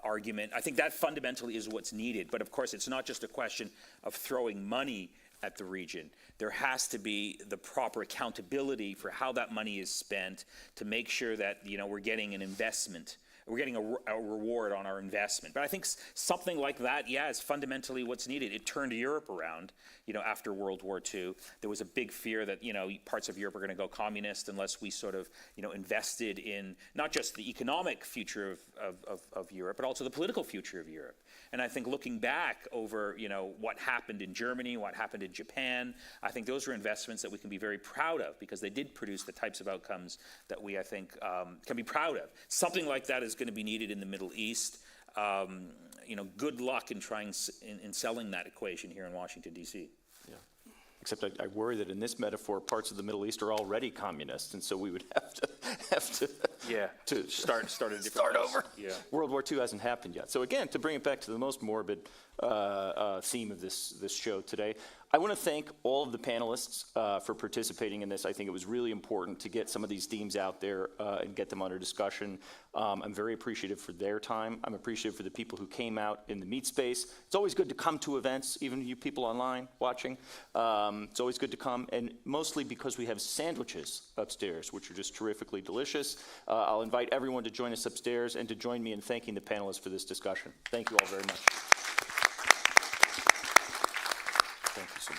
argument. I think that fundamentally is what's needed. But of course, it's not just a question of throwing money at the region. There has to be the proper accountability for how that money is spent to make sure that we're getting an investment. We're getting a reward on our investment. But I think something like that, is fundamentally what's needed. It turned Europe around, after World War II. There was a big fear that, parts of Europe are going to go communist unless we sort of, invested in not just the economic future of Europe, but also the political future of Europe. And I think looking back over, what happened in Germany, what happened in Japan, I think those were investments that we can be very proud of because they did produce the types of outcomes that we, I think, can be proud of. Something like that is going to be needed in the Middle East. Good luck in trying in selling that equation here in Washington, D.C. Yeah. Except I worry that in this metaphor, parts of the Middle East are already communist, and so we would have to start over. Yeah. World War II hasn't happened yet. So again, to bring it back to the most morbid theme of this show today, I want to thank all of the panelists for participating in this. I think it was really important to get some of these themes out there and get them under discussion. I'm very appreciative for their time. I'm appreciative for the people who came out in the meet space. It's always good to come to events, even you people online watching. It's always good to come, and mostly because we have sandwiches upstairs, which are just terrifically delicious. I'll invite everyone to join us upstairs and to join me in thanking the panelists for this discussion. Thank you all very much. Thank you so much.